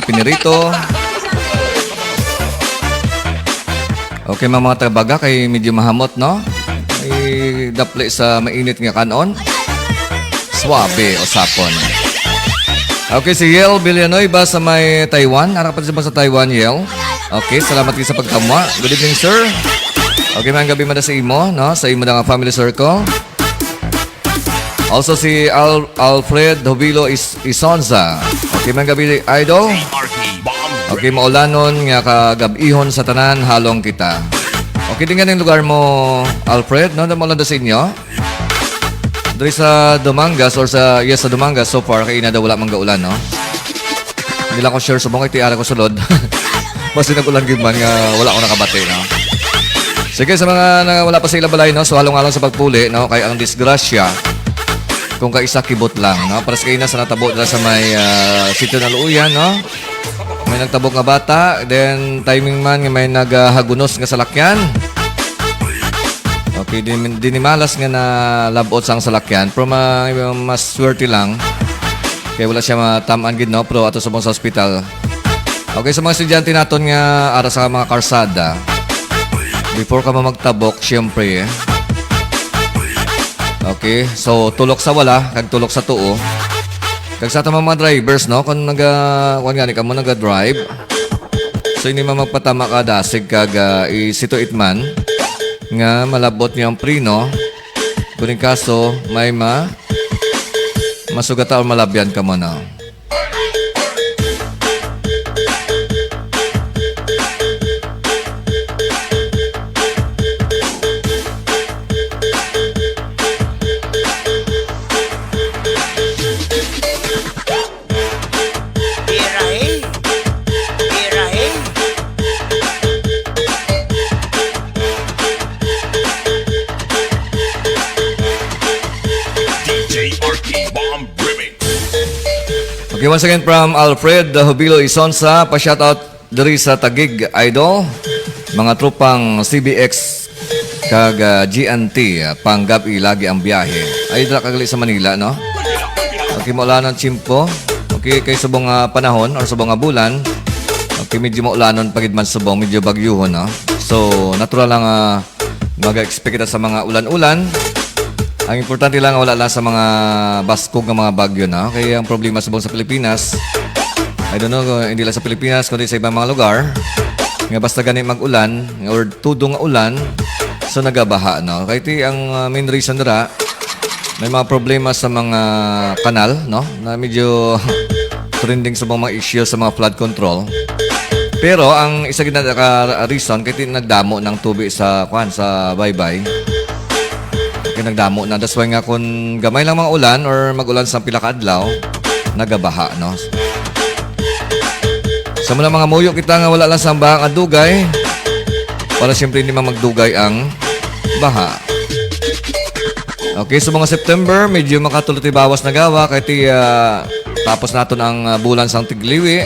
pinirito. Okay, mga tabaga kay medyo mahamot, no? Ay daple sa mainit nga kanon. Swabe o sapon. Okay, si Yel Villanueva sa may Taiwan. Harapan siya sa Taiwan, Yel. Okay, salamat kayo sa pagkamwa. Good evening, sir. Okay, mayang gabi man sa imo, no? Sa imo nga family circle. Also si Alfred Hovilo Isonza. Okay, mayang gabi, idol. Okay, maulanon nga kagabihon sa tanan, halong kita. Okay, din nga yung lugar mo, Alfred, no? Namulan sa inyo. Doon sa Dumangas or sa Dumangas so far, kaya na daw wala mang gaulan, no? Hindi lang ko sure, subong iti ara ko sulod. Basta nag-ulan man nga wala ako nakabate, no? Sige, sa mga wala pa sa ilabalay, no? So, halong-halong sa pagpuli, no? Kaya ang disgrasya, kung kaisa kibot lang, no? Para sa kayo na sa natabo na sa may sitio na luuyan, no? May nagtabok nga bata, then timing man nga may naghagunos nga salakyan. Okay, dinimalas nga na labot sang salakyan, pero mas swerte lang. Kaya wala siya matamaan gid, no? Pero ato sa sa hospital. Okay, sa mga estudyante naton nga ara sa mga karsada, before ka magtabok, syempre, okay, so tulok sa wala, kag tulok sa tuo. Kag sa mga drivers, no, kung naga-drive, so hindi magpatama ka dasig kag isito itman nga malabot niyo ang prino. Kuning kaso may masugata o malabyan ka mo na. Okay, once again from Alfred Hovilo Isonsa, pa-shoutout diri sa Tagig, idol. Mga tropang CBX kag GNT, panggabi lagi ang biyahe. Ay, dala kagali sa Manila, no? Okay, maulanon chimpo. Okay, kay subong panahon or subong bulan. Okay, medyo maulanon pagid man subong, medyo bagyuhon, no? So, natural lang mag-expect kita sa mga ulan-ulan. Ang importante lang wala lang sa mga baskog ng mga bagyo, na. Kaya ang problema sa buong sa Pilipinas, I don't know, hindi lang sa Pilipinas, kundi sa ibang mga lugar, nga basta ganit mag-ulan, or tudong ulan, so nagabaha, no? Kaya ang main reason nila, may mga problema sa mga kanal, no? Na medyo trending sa mga issue sa mga flood control. Pero ang isa gina reason, kaya nagdamo ng tubig sa baybay. Kaya nagdamo na. That's why nga kung gamay lang mga ulan or mag-ulan sa pila ka adlaw, nagabaha, no? Sa mga muyo kita nga wala lang sa bahang adugay, para siyempre hindi magdugay ang baha. Okay, so mga September, medyo makatulot bawas na gawa, kaya tapos natin ang bulan sang Tigliwi.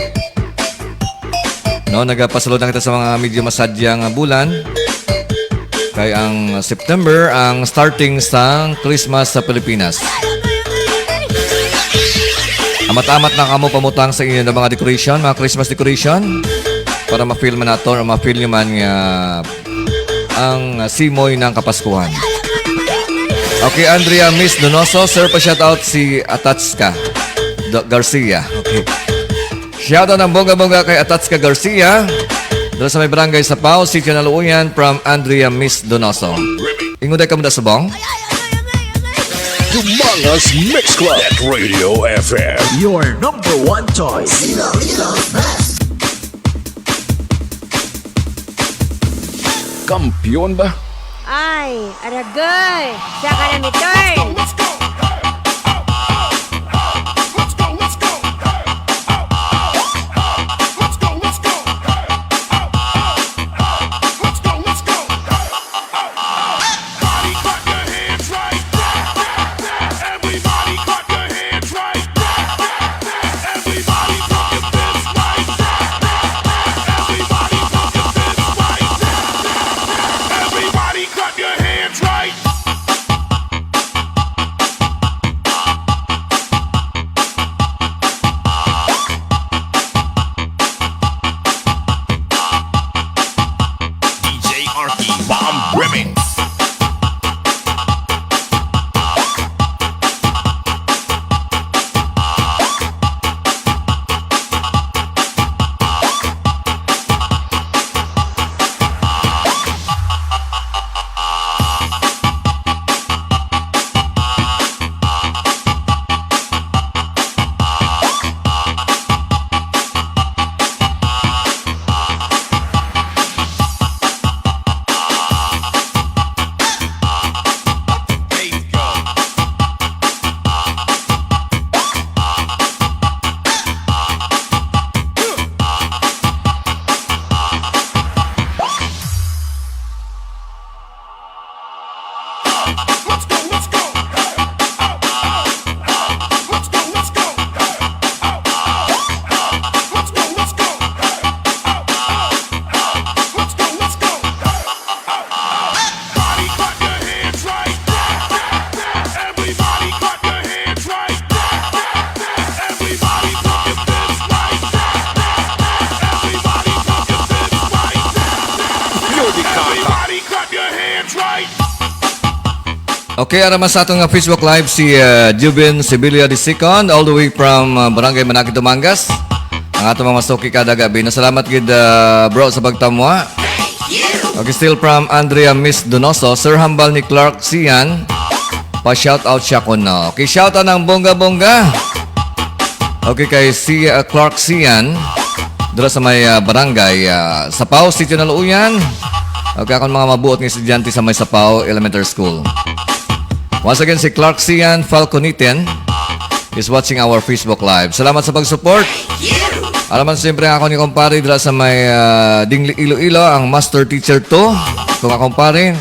No, nagapasulod na kita sa mga medyo masadyang bulan. Kaya ang September, ang starting sa Christmas sa Pilipinas. Amat-amat na kamo pamutang sa inyo ng mga decoration, mga Christmas decoration, para ma-feel man nato o ma-feel nyo man ang simoy ng Kapaskuhan. Okay, Andrea Miss Donoso, sir, pa-shoutout si Atatska Garcia. Okay. Shoutout ng bongga-bongga kay Atatska Garcia. Doon sa may barangay sa Pao, Sitio na Luuyan, from Andrea Miss Donoso. Inguday ka muna sa bong? Dumangas Mix Club at Radio FM. Your number one choice. Kampiyon ba? Ay, aragay. Saka na mi turn. Bomb Remix. Okay, araman sa atong Facebook Live si Jubin Sibilia II all the way from Barangay Manakit, Tumangas. Ang atong mga masuki kada gabi. Nasalamat gid bro sa pagtamwa. Okay, still from Andrea Miss Donoso, Sir Hambal ni Clark Sian. Pa-shout out siya ko no. Okay, shout out ng bongga-bongga. Okay, kay si Clark Sian dira sa may barangay Sapaw City na Luuyan. Okay, akong mga mabuot ng estudyante sa may Sapaw Elementary School. Once again, si Clark Sian Falconitin is watching our Facebook Live. Salamat sa pag-support. Alaman siyempre ako ni kumpare dila sa may Dingli Iloilo, ang Master Teacher 2. Kung akong pare,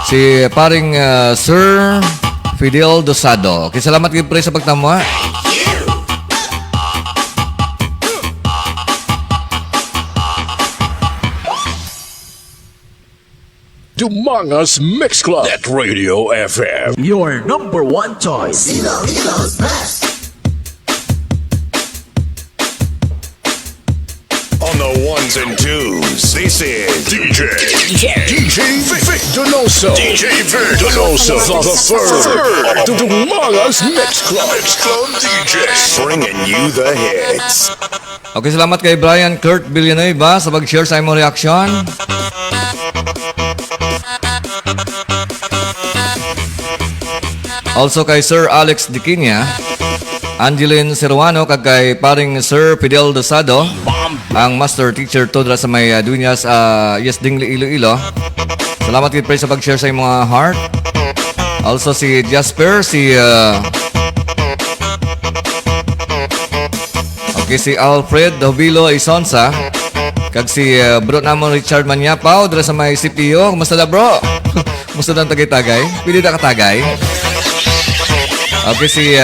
si paring Sir Fidel Dosado. Okay, salamat kayo pre sa pagtamwa. Dumangas Mix Club. Net Radio FM. Your number one choice. On the ones and twos, this is DJ Vic Donoso. DJ Vic Donoso, the third of the Dumangas Mix Club. DJs bringing you the hits. Okay, salamat kay Brian Kurt Villanueva sa pag-share sa imong reaction. Also kay Sir Alex Diquinia, Angeline Seruano, kag kay paring Sir Fidel Dosado, ang Master Teacher to dra sa may Dunyas Dingli Iloilo. Salamat kay pre sa pag-share sa imong mga heart. Also si Jasper, si okay, si Alfred Dovilo Isonsa, kag si bro namon Richard Manyapaw dra sa may CPU. Kumusta da bro? Kumusta da tagay-tagay? Pili da ka tagay? Okay, si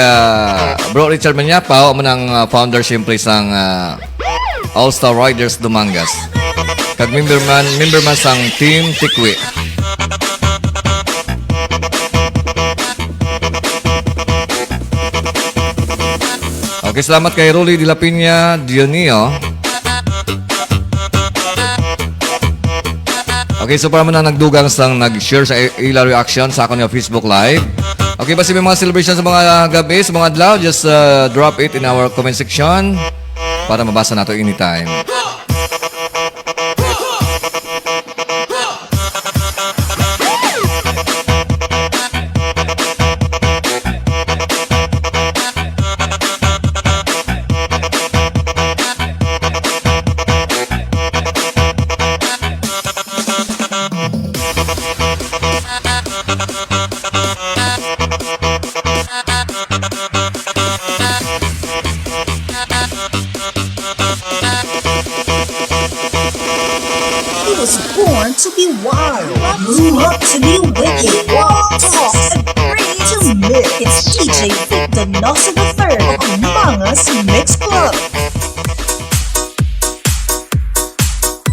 bro Richard Manyapaw, ang founder siyempre sang All-Star Riders Dumangas. Kag member man sang Team Tikwi. Okay, salamat kay Rolly de la Piña Dionio. Okay, so para man na nagdugang sang nag-share sa ila reaction sa akong Facebook Live. Okay, basta may mga celebration sa mga gabi, sa mga adlaw, just drop it in our comment section para mabasa nato anytime. Was born to be wild, grew up to be wicked, walk, talk, agree to mix. It's DJ Vic Donoso the third of Mangas Mix Club.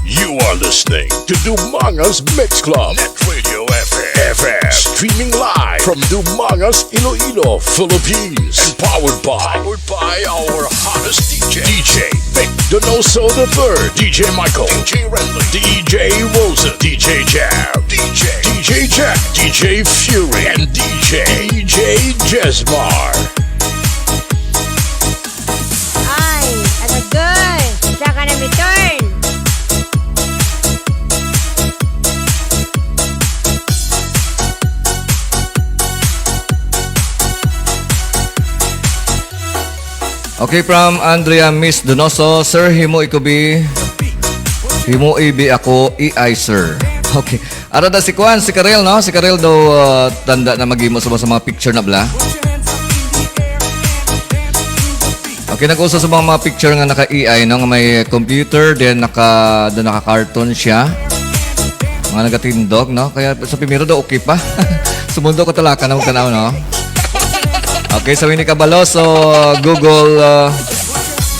You are listening to Dumangas Mix Club. Net Radio FM. Streaming live from Dumangas, Iloilo, Philippines. And powered by our hottest DJ. DJ Vic Donoso the third. DJ Michael. DJ Renly. DJ Rosa. DJ Jam. DJ DJ Fury and DJ Jesmar. Ay, agad. Diyan ka na may turn. Okay, from Andrea Miss Donoso, Sir, himo ikubi. Himo ibi ako, EI, sir. Okay. Arada si Kwan, si Karel, no? Si Karel daw tanda na maghimo sa mga picture na bla. Okay, nag-uso sa mga picture nga naka-EI, no? Nga may computer, then naka-cartoon siya. Mga nagatindog, no? Kaya sa pimiro daw okay pa. Sumundo ko talaka na magtanaw, no? Okay, sabi ni Kabalo, so Google,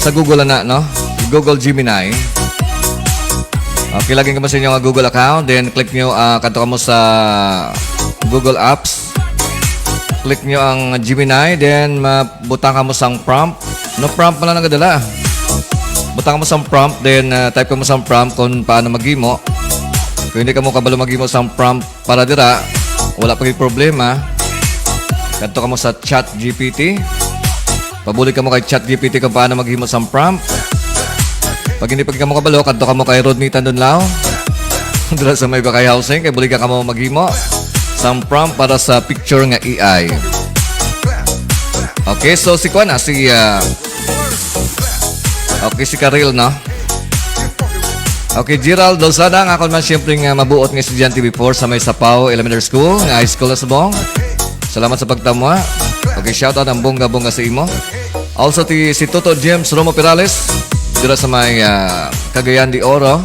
sa Google na, no? Google Gemini. Okay, lagyan ka mo sa inyong Google account, then click nyo, kanto ka mo sa Google Apps. Click nyo ang Gemini, then butang ka mo sang prompt. No prompt mo na nagadala. Butang ka mo sang prompt, then type ka mo sang prompt kung paano maghimo. Kung hindi ka mo kabalo maghimo sang prompt para dira, wala pag problema. Kanto ka mo sa Chat GPT. Pabulig ka mo kay Chat GPT kung paano maghimo sang prompt. Pag hindi ka mo kabalo, kanto ka mo kay Rodney Tandunlao. Dala sa may bakay housing, kay bulig ka mo maghimo sang prompt para sa picture nga AI. Okay, so si Kwan si okay, si Karel, no? Okay, Gerald Dulsada, nga ako man siyempre nga mabuot ng estudyante before sa may Sapaw Elementary School, nga high school na subong. Salamat sa pagtamwa. Okay, shoutout ang bongga-bongga sa imo. Also, si Toto James Romo Perales, dira sa may Cagayan de Oro,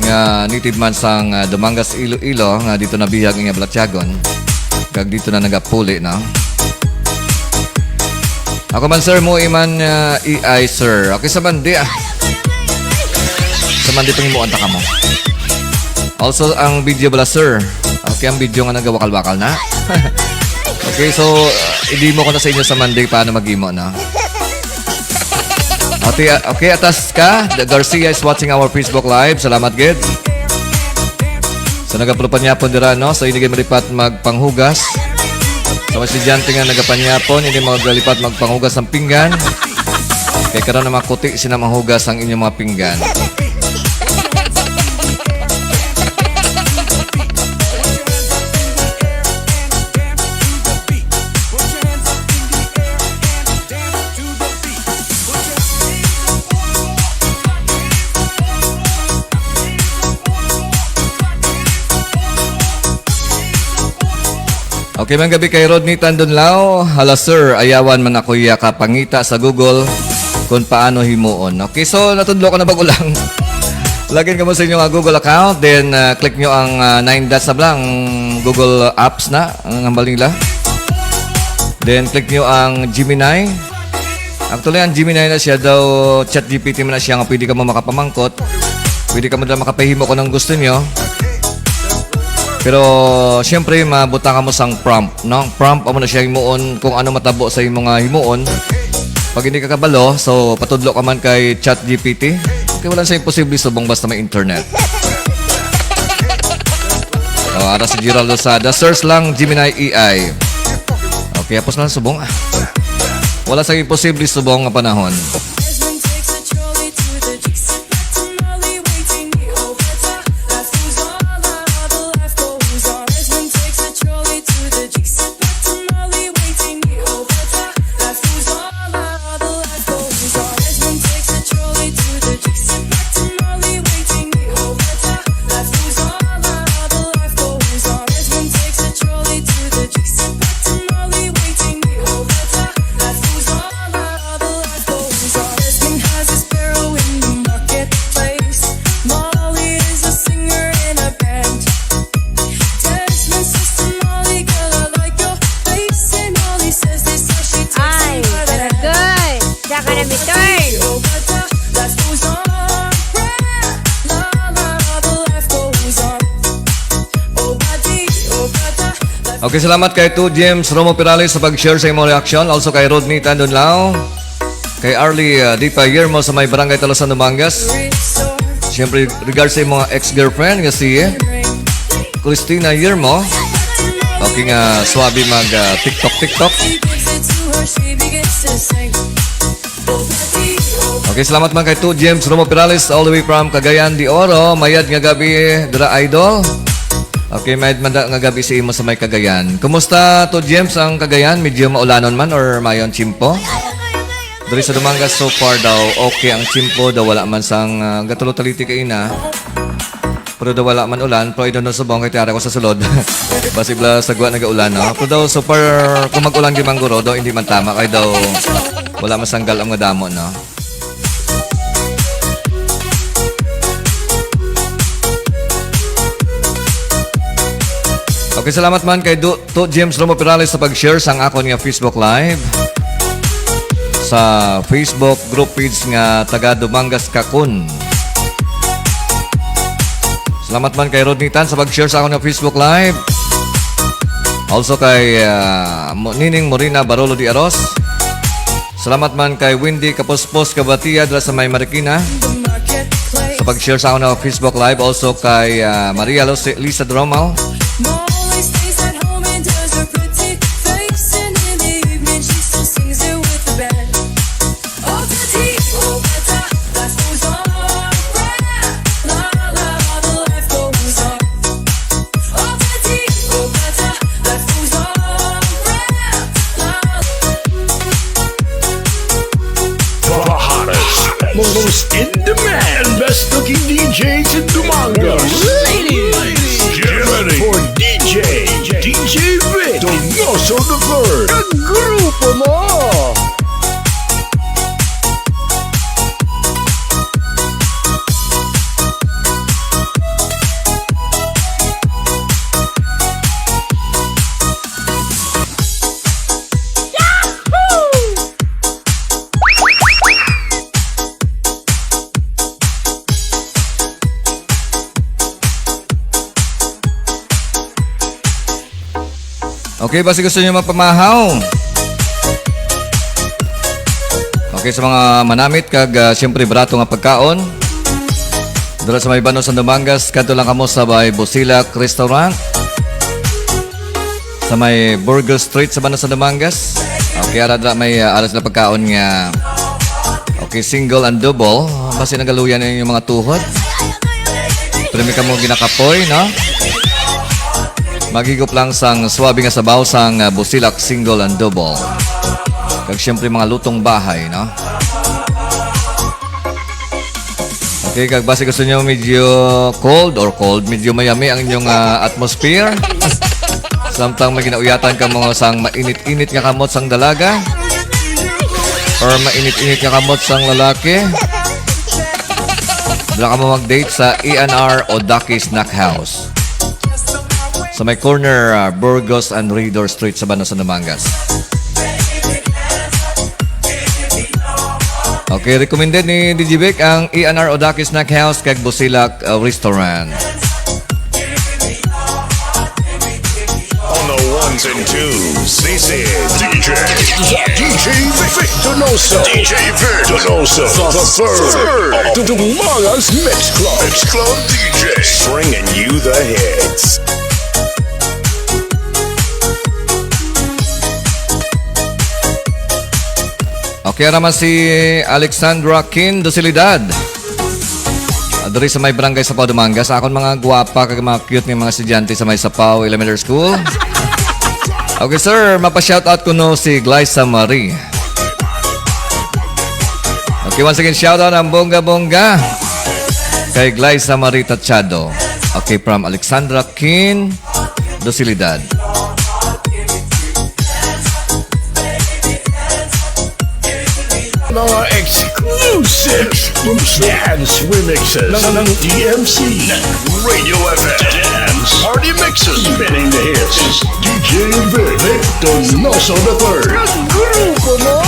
nga native man sang Dumangas, Iloilo, nga dito nabihag nga Blatyagon. Kag dito na nagapuli, no? Ako man, sir, mo iman EI, sir. Okay, sa bandi, Sa bandi itong imuanta ka mo. Also, ang video bala, sir. Okay, ang video nga nagawakal-wakal na. Okay, so, i-demo ko na sa inyo sa Monday paano mag-imo, no? Okay, atas ka. The Garcia is watching our Facebook Live. Salamat, Ged. So, nagapulupanyapon dira, no? So, hindi kayo malipat magpanghugas. So, mas estudyante nga nagapanyapon, hindi magalipat magpanghugas ng pinggan. Kaya karoon na makuti, sinamanghugas ang inyong mga pinggan. Okay, mga gabi kay Rodney Tandunlao. Hala, sir, ayawan man ako kapangita sa Google kung paano himuon. Okay, so natudlo ko na bagulang. Lagyan ka mo sa inyong Google account, then click nyo ang 9 dots na blang Google Apps na, ang hambal nila. Then click nyo ang Gemini. Actually, ang Gemini na siya daw, Chat GPT mo na siya, nga pwede ka mo makapamangkot. Pwede ka mo na makapahimo kung anong gusto nyo. Pero, siyempre, mabutang ka mo sang prompt, no? Prompt, mo na siya himuon kung ano matabo sa imong mga himuon. Pag hindi ka kabalo, so patudlo ka man kay Chat GPT. Okay, wala siya imposible subong basta may internet. So, ara si Gerald Lozada. Search lang Gemini AI. Okay, apos na subong. Wala sa imposible subong nga panahon. Okay, salamat kay 2 James Romo Perales sa pag-share sa imong reaction. Also kay Rodney Tandunlao. Kay Arlie Dipa Yermo sa may Barangay Talosan, Dumangas. Siyempre, regards sa mga ex-girlfriend nga si Christina Yermo. Okay nga, swabe mag TikTok. Okay, salamat man kay 2 James Romo Perales all the way from Cagayan de Oro. Mayad nga gabi, dira idol. Okay, mayad man nga gabi si imo sa may Cagayan. Kumusta 2 James ang Cagayan? Medyo maulanon man or mayon chimpo? Dari sa Dumangas so far daw, okay ang chimpo daw wala man sang gatulo-taliti kay ina. Pero daw wala man ulan, pero idon sa bong kay tiara ko sa sulod. Basi bla sagwa nagaulan no. Pero daw so far kung mag-ulan di mangguro daw hindi man tama kay daw wala masanggal ang mga damo no. Okay, salamat man kay to James Romo Perales sa pag-share sang akon nga Facebook Live sa Facebook group page nga taga Dumangas Kakun. Salamat man kay Rodney Tan sa pag-share sa akon nga Facebook Live. Also kay Nining Morina Barolo di Aros. Salamat man kay Wendy Kapospos Kabatia dala sa May Marikina sa pag-share sa akon nga Facebook Live. Also kay Maria Lisa Dromal. Most in demand, best looking DJs in Dumangas. Ladies, get ready for DJ Vic Donoso the Third. Kagrupo mo! Okay, basi gusto nyo mapamahaw. Okay, sa mga manamit kag siyempre barato nga pagkaon. Dala sa may Banos sa Dumangas, kadto lang kamo sa may Busilak Restaurant. Sa may Burger Street sa Banos sa Dumangas. Okay, ara may aras na pagkaon nga. Okay, single and double. Basi nagaluyan na yung mga tuhod. Pero may kamo ginakapoy, no? Magigop lang sang swabe nga sabaw sang Busilak single and double. Kag siyempre mga lutong bahay, no? Okay, kag base gusto nyo medyo cold, medyo mayami ang inyong atmosphere. Samtang may ginauyatan ka mga sang mainit-init nga kamot sang dalaga or mainit-init nga kamot sang lalaki. Dala ka mo mag-date sa ENR o Ducky Snack House. Sa may corner, Burgos and Rador Street sa Banos sa Dumangas. Okay, recommended ni DJ Vic ang ENR Odaki Snack House kag Busilak Restaurant. On the ones and twos, this is DJ Vic Donoso. DJ Vic Donoso, the third of the Dumangas Mix Club DJ, bringing you the hits. Okay, naman si Alexandra Kin Dosilidad. Dari sa may barangay Sapaw Dumangas. Akon mga guwapa kag mga cute ng mga estudyante sa may Sapaw Elementary School. Okay sir, mapa-shoutout ko no si Glyza Marie. Okay, once again shoutout ang bongga-bongga kay Glyza Marie Tachado. Okay, from Alexandra Kin Dosilidad. Mga exclusive dance remixes ng DMC Radio FM Dance Party Mixes, spinning the hits. DJ Vic Donoso the Third. Grupo mo!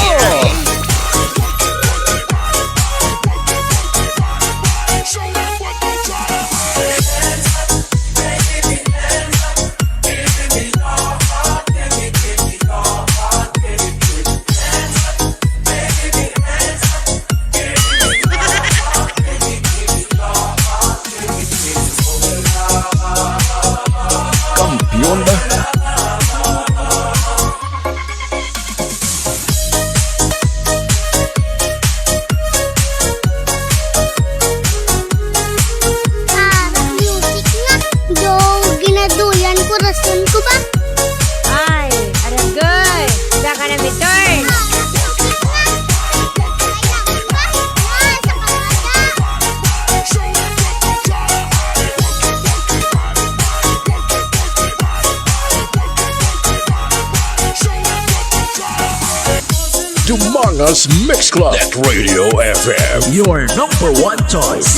among us Mix Club. Net Radio FM. Your number one choice.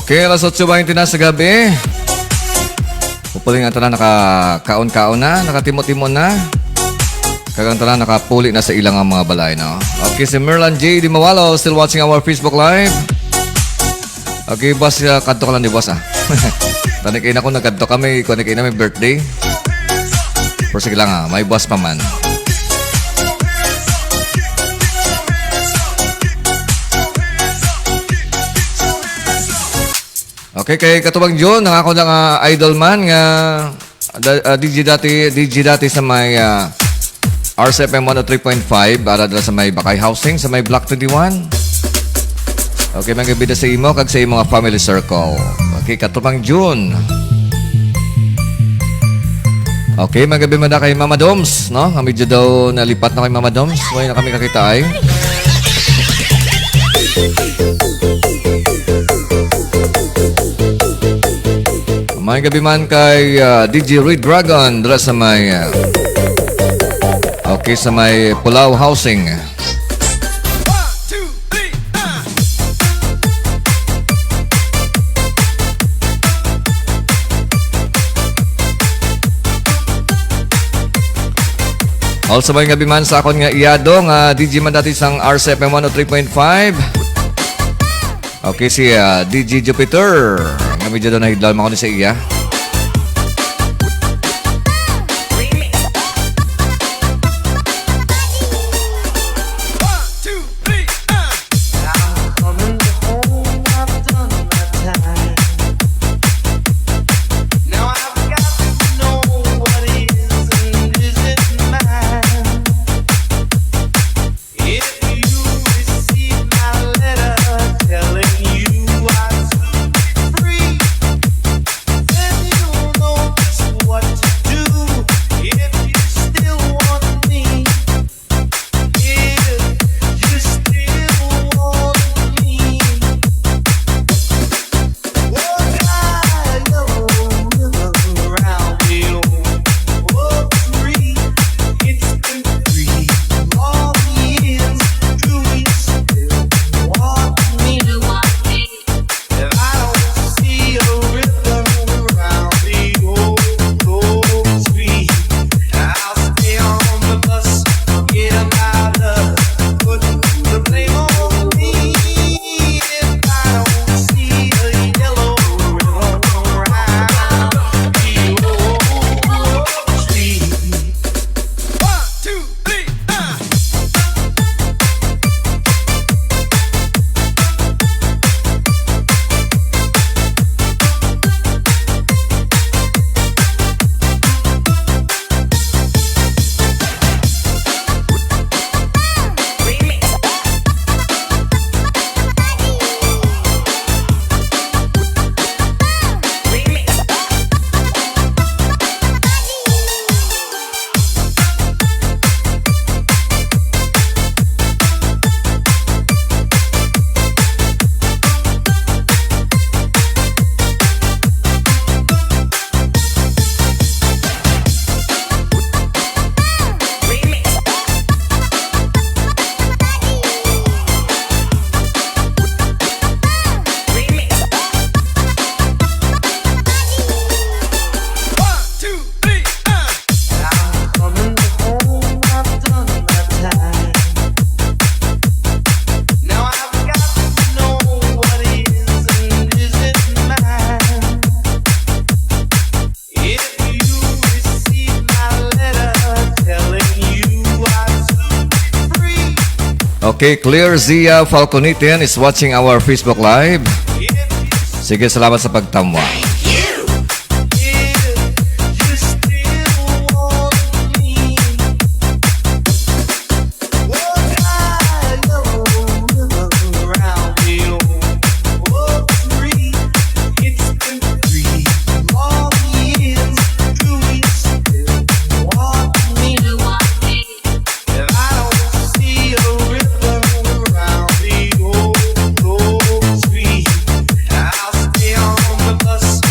Okay, alas 8:20 na sa gabi. Pupuling ang tanan nakakaon-kaon na, nakatimo-timo na. Kagang tanan nakapuli na sa ilang ang mga balay, no? Okay, si Merlan J. Di Mawalo still watching our Facebook Live. Okay, boss, kadto ka lang di boss, ah. Tanik na ko nagkadto kami, kunik na may birthday. Pero sige lang, may boss pa man. Okay, kay Katubang John, nangako lang idol man nga DJ dati sa may RCFM 103.5 para sa may Bakay Housing sa may Block 21. Okay, mga bida sa imo kag sa imo nga family circle. Okay, Katubang John. Okay, mga gabi man na kay Mama Doms, no? Kami medyo daw nalipat na kay Mama Doms. Ngayon na kami kakita ay. May gabi man kay DJ Red Dragon dala sa may okay, sa may Pulau Housing. Also may gabi man sa akon nga iyado nga DJ man dati sang RCFM 103.5. Okay, si DJ Jupiter. Nga medyo doon nahidlaw mo ko sa iya. Okay, Clear Zia Falconitin is watching our Facebook Live. Sige, salamat sa pagtamwa. I'll stay on the bus.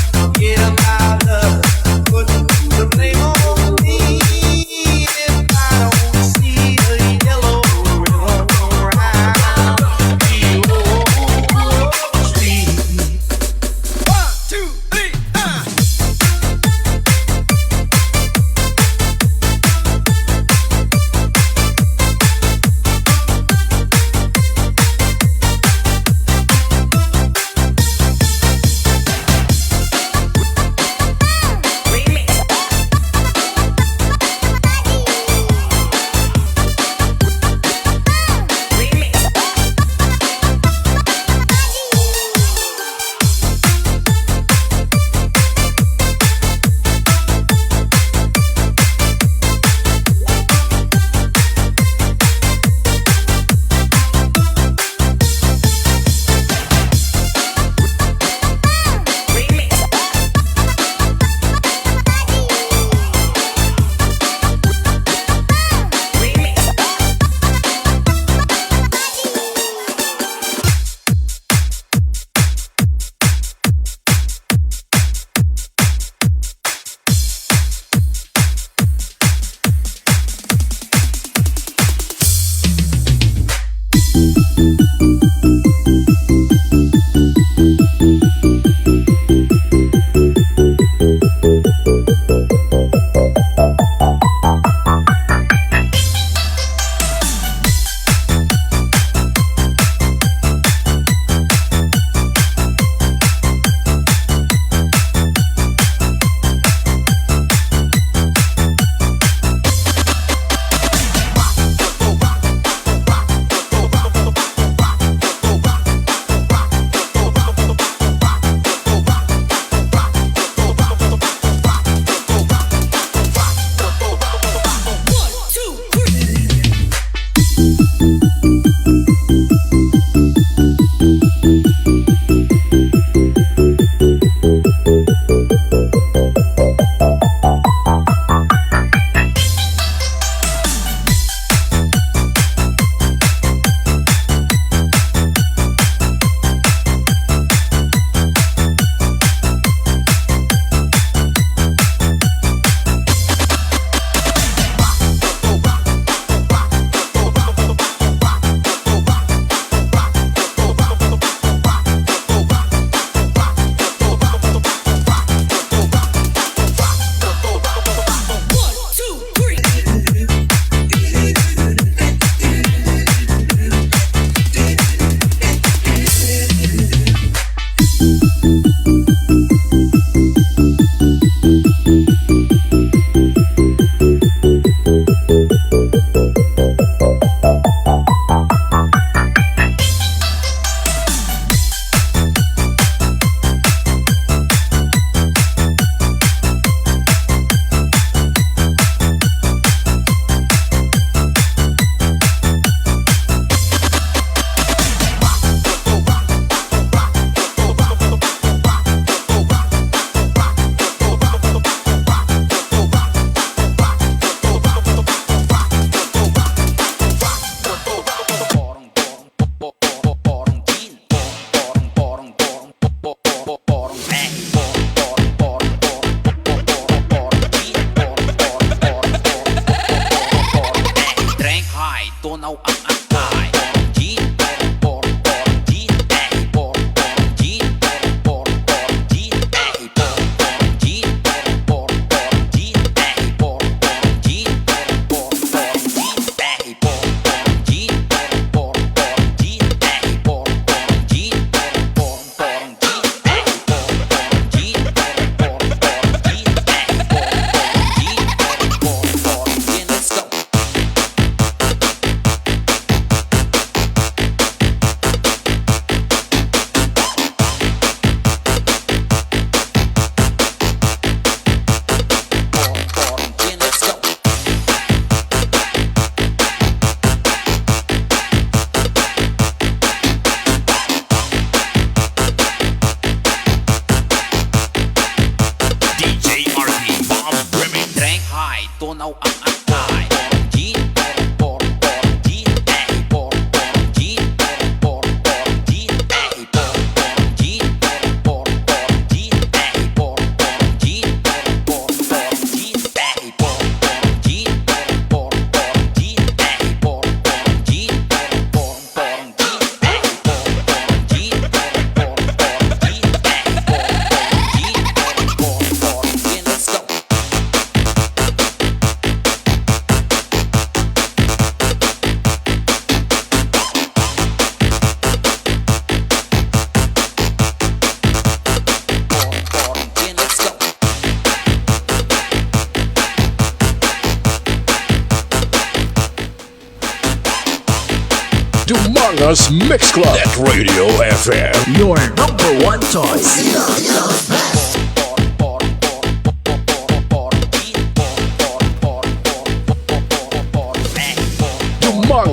Us Mix Club. Net Radio FM. Your number one choice.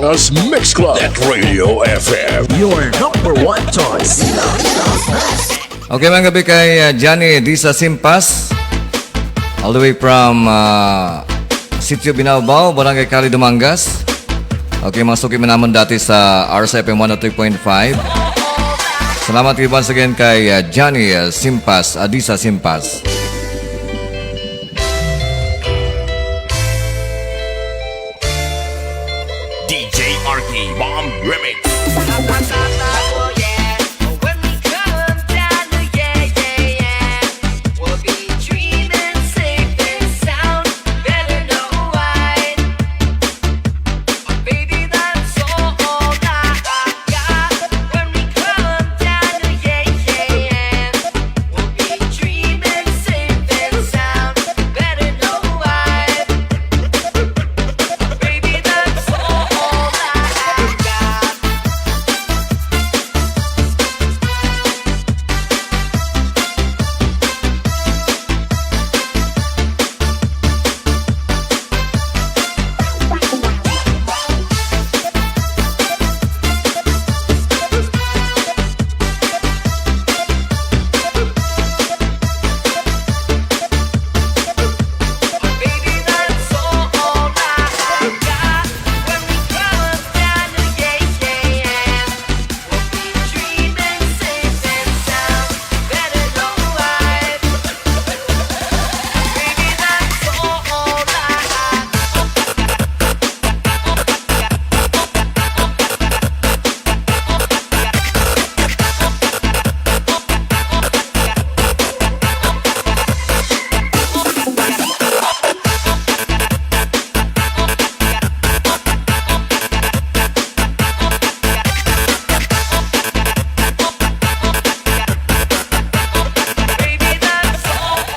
Us Mix Club. Net Radio FM. Your number one choice. Okay, mga gabi kay Johnny Disa Simpas. All the way from Sitio Binaubao, Barangay Cali, Dumangas. Okay, masukin mo naman dati sa RSFM 103.5. Salamat once again kay Johnny Simpas, Disa Simpas. REMIX.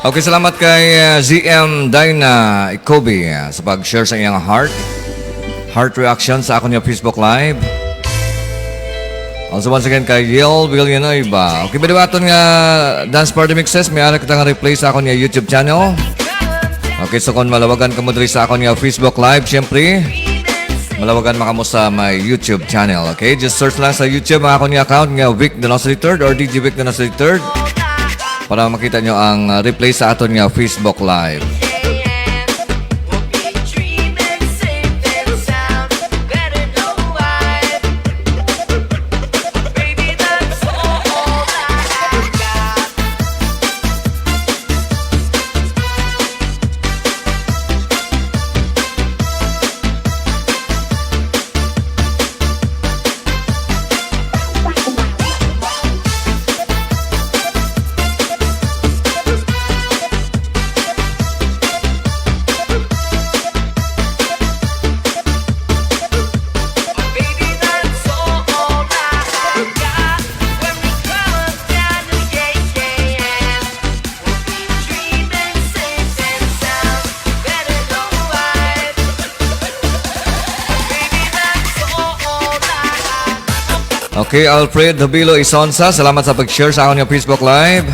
Okay, salamat kay ZM Dyna Ikobi sa pag-share sa iyang heart reaction sa akong Facebook Live. Also once again kay Yel Villanueva. Okay, baliwaton nga Dance Party Mixes, may ara kitang replay sa akong YouTube channel. Okay, so kung malawagan ka mo diri sa akong Facebook Live, syempre malawagan makamo sa my YouTube channel. Okay, just search lang sa YouTube ang akong account nga Vic Donoso III or DJ Vic Donoso III para makita nyo ang replay sa aton nga Facebook Live. Okay, Alfred Habilo Isonsa, salamat sa pag-share sa akong Facebook Live.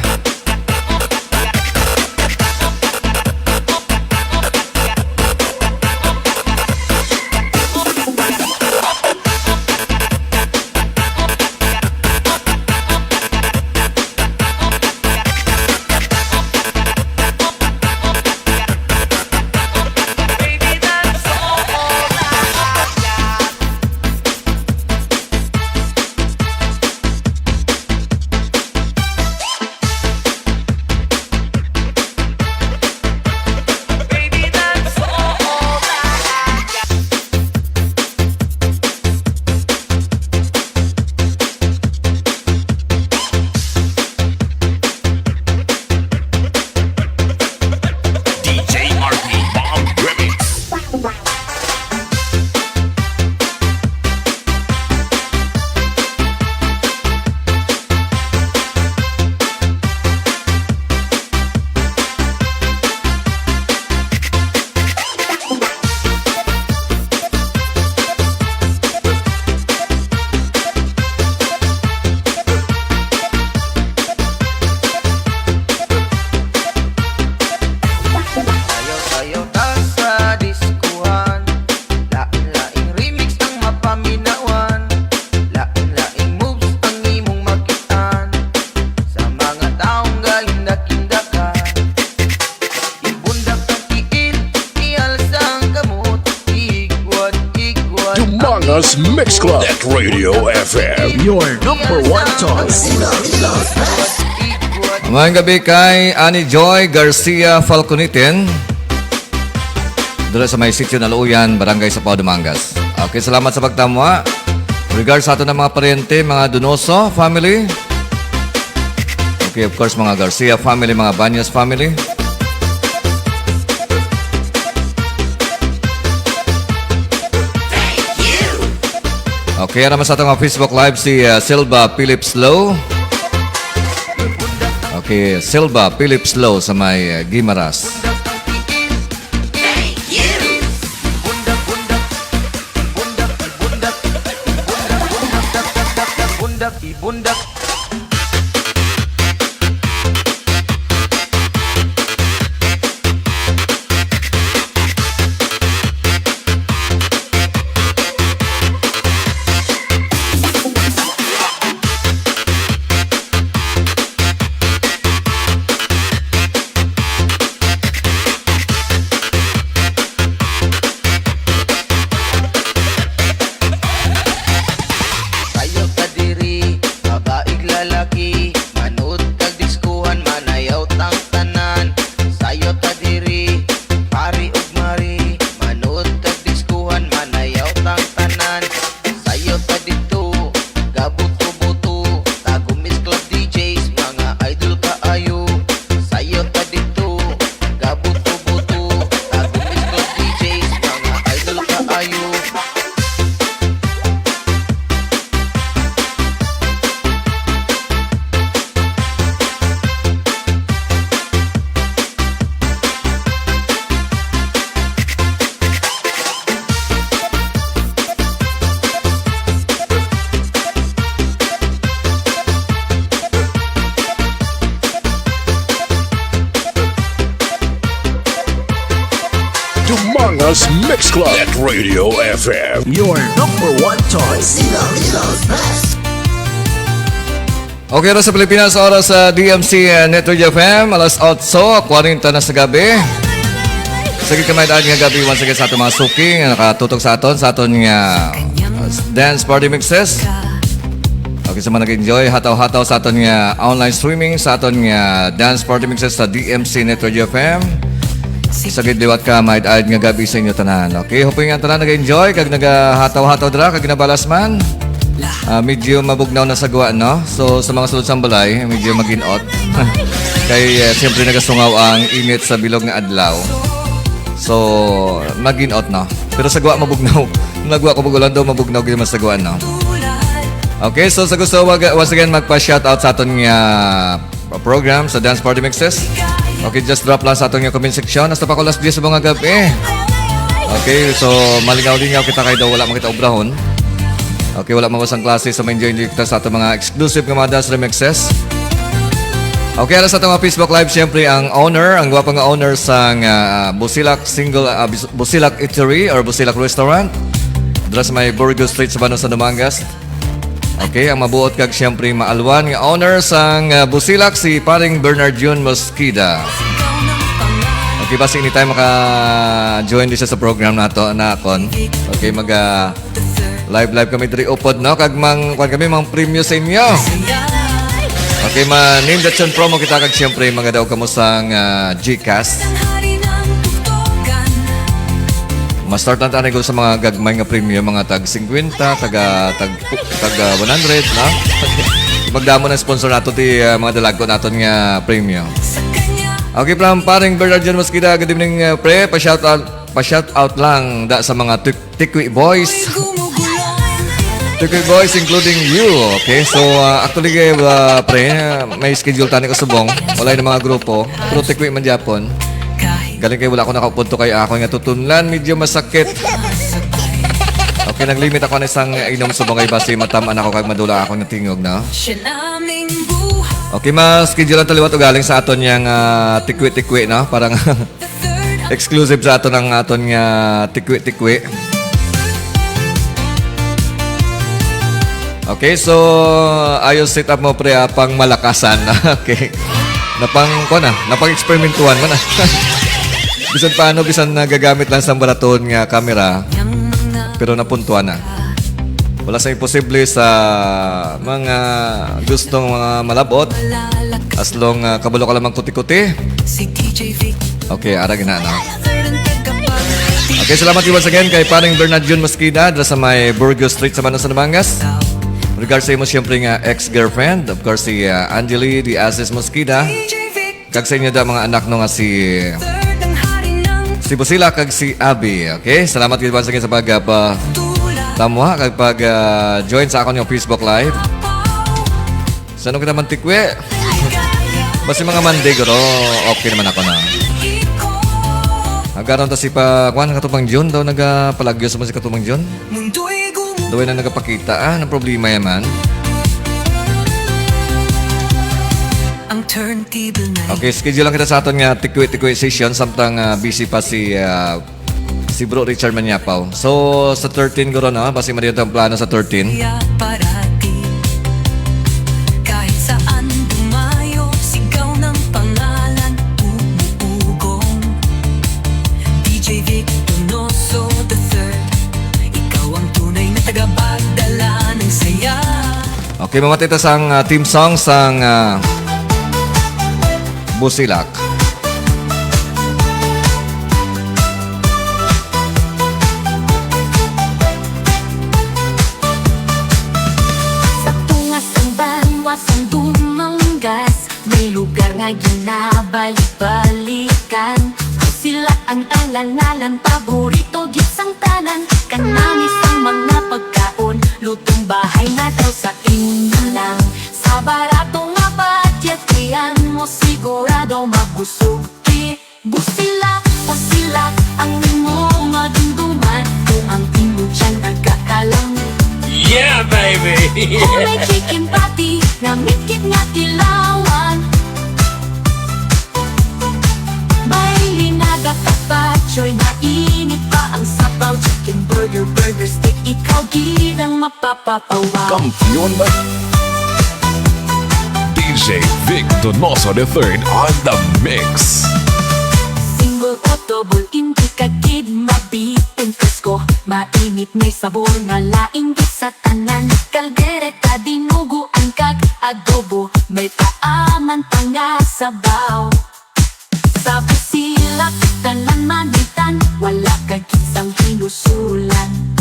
Mix Club. Net Radio FM. Your number one choice. Ngayong gabi kay Ani Joy Garcia Falconitin. Doon sa may sitio na Luuyan, Barangay Sapao, Dumangas. Okay, salamat sa pagtamwa. Regards sa ato ng mga paryente, mga Donoso family. Okay, of course, mga Garcia family, mga Banyas family. Okay, naman sa atong Facebook Live si Silva Phillips Low. Okay, Silva Phillips Low sa may Gimaras. Dumangas Mix Club. Net Radio FM. Your number one choice. Okay, sa Pilipinas, oras sa DMC Network FM, alas 8:40 na sa gabi. Sige kamay daan nga gabi, once again sa ating mga suki, nakatutok sa aton nga dance party mixes. Okay, sa mga nag-enjoy, hataw-hataw sa aton nga online streaming, sa aton nga dance party mixes sa DMC Network FM. Sa gidliwat ka, may daan nga gabi sa inyo tanan. Okay, hoping nga tanan nag-enjoy, kag nag-hataw-hataw dra, kag nabalas man. Medyo mabugnaw na sagwa, no? So, sa mga sulod sambalay, medyo maginot. Kay, siyempre nagasungaw ang init sa bilog nga adlaw. So, maginot, no? Pero sagwa mabugnaw. Nagwa ko bagulan daw, mabugnaw gid man sagwa, no? Okay, so sa gusto, once again, magpa-shoutout sa aton nga program sa Dance Party Mixes. Okay, just drop lang sa aton nga comment section. Nasta pa ko last 10 sa mga gabi. Okay, so malingaw-lingaw kita kayo daw, wala makita obrahon. Okay, wala mawasang klase sa ma-enjoy kita sa ating mga exclusive nga mga dance remixes. Okay, alas sa ating mga Facebook Live, siyempre ang owner, ang gwapang owner sa Busilak Busilak Eatery or Busilak Restaurant. Dira sa may Burgos Street sa Banon sa Dumangas. Okay, ang mabuot kag siyempre maalwan nga owner sa Busilak si paring Bernard June Mosquida. Okay, basta anytime maka-join din siya sa program nato na kon. Okay, live kami diri upod, no? Kag kami mang premyo sa inyo. Okay, name that yun promo kita kag siyempre mga daw kamo sang Gcast. Ma-start na tayo sa mga gagmay nga premyo, mga tag 50, tag 100, no? Magdamo na sponsor nato ti mga dalag ko naton nga premyo. Okay, paring Bernard John Mosquida, good evening pre, pa-shout out lang sa mga Tikwi Boys. Tikwi Boys including you. Okay, so actually pre, may schedule tani ko subong. Wala yung mga grupo, pero Tikwi man Japon. Galing kayo, wala ako nakapunto kay ako nga tutunlan, medyo masakit. Okay, naglimit ako na isang inom subong kay basi matamaan ako kag madula ako ng tingog, no? Okay, schedule lang taliwat o galing sa aton yang tikwi-tikwi, no? Parang exclusive sa aton ng aton nga tikwi-tikwi. Okay, so ayos set up mo pre pang malakasan. Okay. Napang-eksperimentuhan mo na. Bisan paano, bisan nagagamit lang sa baraton nga camera, pero napuntuan na. Wala sa imposible sa mga gustong mga malabot. As long kabalo ka lamang kuti-kuti. Okay, aragin na. Okay, salamat once again kay paring Bernard Jun Mosquida dala sa may Burgos Street sa Banos, Batangas. Regards sa imo siyempre nga ex-girlfriend, of course si Angeli Di Aziz Mosquida. Kag sa inyo da mga anak no nga si Busila kag si Abby. Okay, salamat kayo once again sa tamwa kag join sa akong yung Facebook Live. Sa ano kita man tikwe? Basta mga Monday garo, okay naman ako na. Agaron ta si kuan katupang June daw nagapalagyo sa si katupang June. Daw na nagapakita ng problema yaman. Okay, schedule lang kita sa aton nga tikwe session samtang busy pa si Bro Richard Manyapaw. So, sa 13 guro na, basi man dito ang plano sa 13. Kahit saan dumayo, sigaw ng pangalan, umuugong. DJ Vic Donoso the third, ikaw ang tunay na tagapagdala ng saya. Okay, mamatita sang team song sang Busilak. Ang dumanggas, may lugar nga ginabalik-balikan. Sila ang alangalan, paborito gisang tanan. Kanamis ang mga pagkaon, lutong bahay nga daw sa inyo lang. Sa barato nga budget, tiyan mo sigurado mabusog. Busilak, busilak, ang imo madumduman. Kung ang imo dyan nagkakalang. Yeah, baby! Oh, may chicken patty, namikit nga tilawan. May linaga tapachoy, nainit pa ang sabaw. Chicken burger, burger steak, ikaw ginang mapapapawaw. Kampiyon ba? DJ Vic Donoso the third on the mix. Single o double, hindi ka kid mabitin presko. Mainit may sabor nga laing sa tanan. Kaldereta, dinuguan kag adobo, may taaman pa nga sabaw. Sa Busilak, tanan manitan, wala kag isang hinusulan.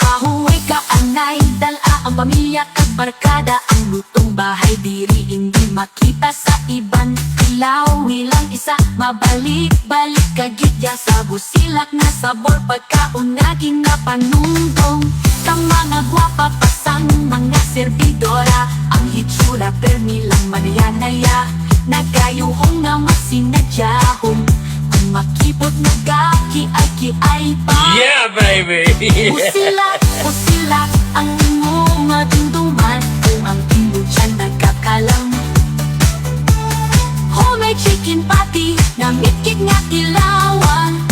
Pahuwi ka anay, dala ang pamilya kag barkada. Ang lutong bahay diri hindi makita sa iban. Ilaw nilang isa, mabalik-balik kagidya. Sa Busilak na sabor, pagkaon naging napanungdong. Ang mga gwapa pasang mga servidora, ang hitsura permi lang manayanaya. Nagayuhong nga masinadyahon, kung makipot nagaki-ay pa. Yeah, baby! Busilak, busilak, ang imo madumduman. Kung ang imo dyan nagkakalang. Oh, may chicken patty, namikit nga tilawan.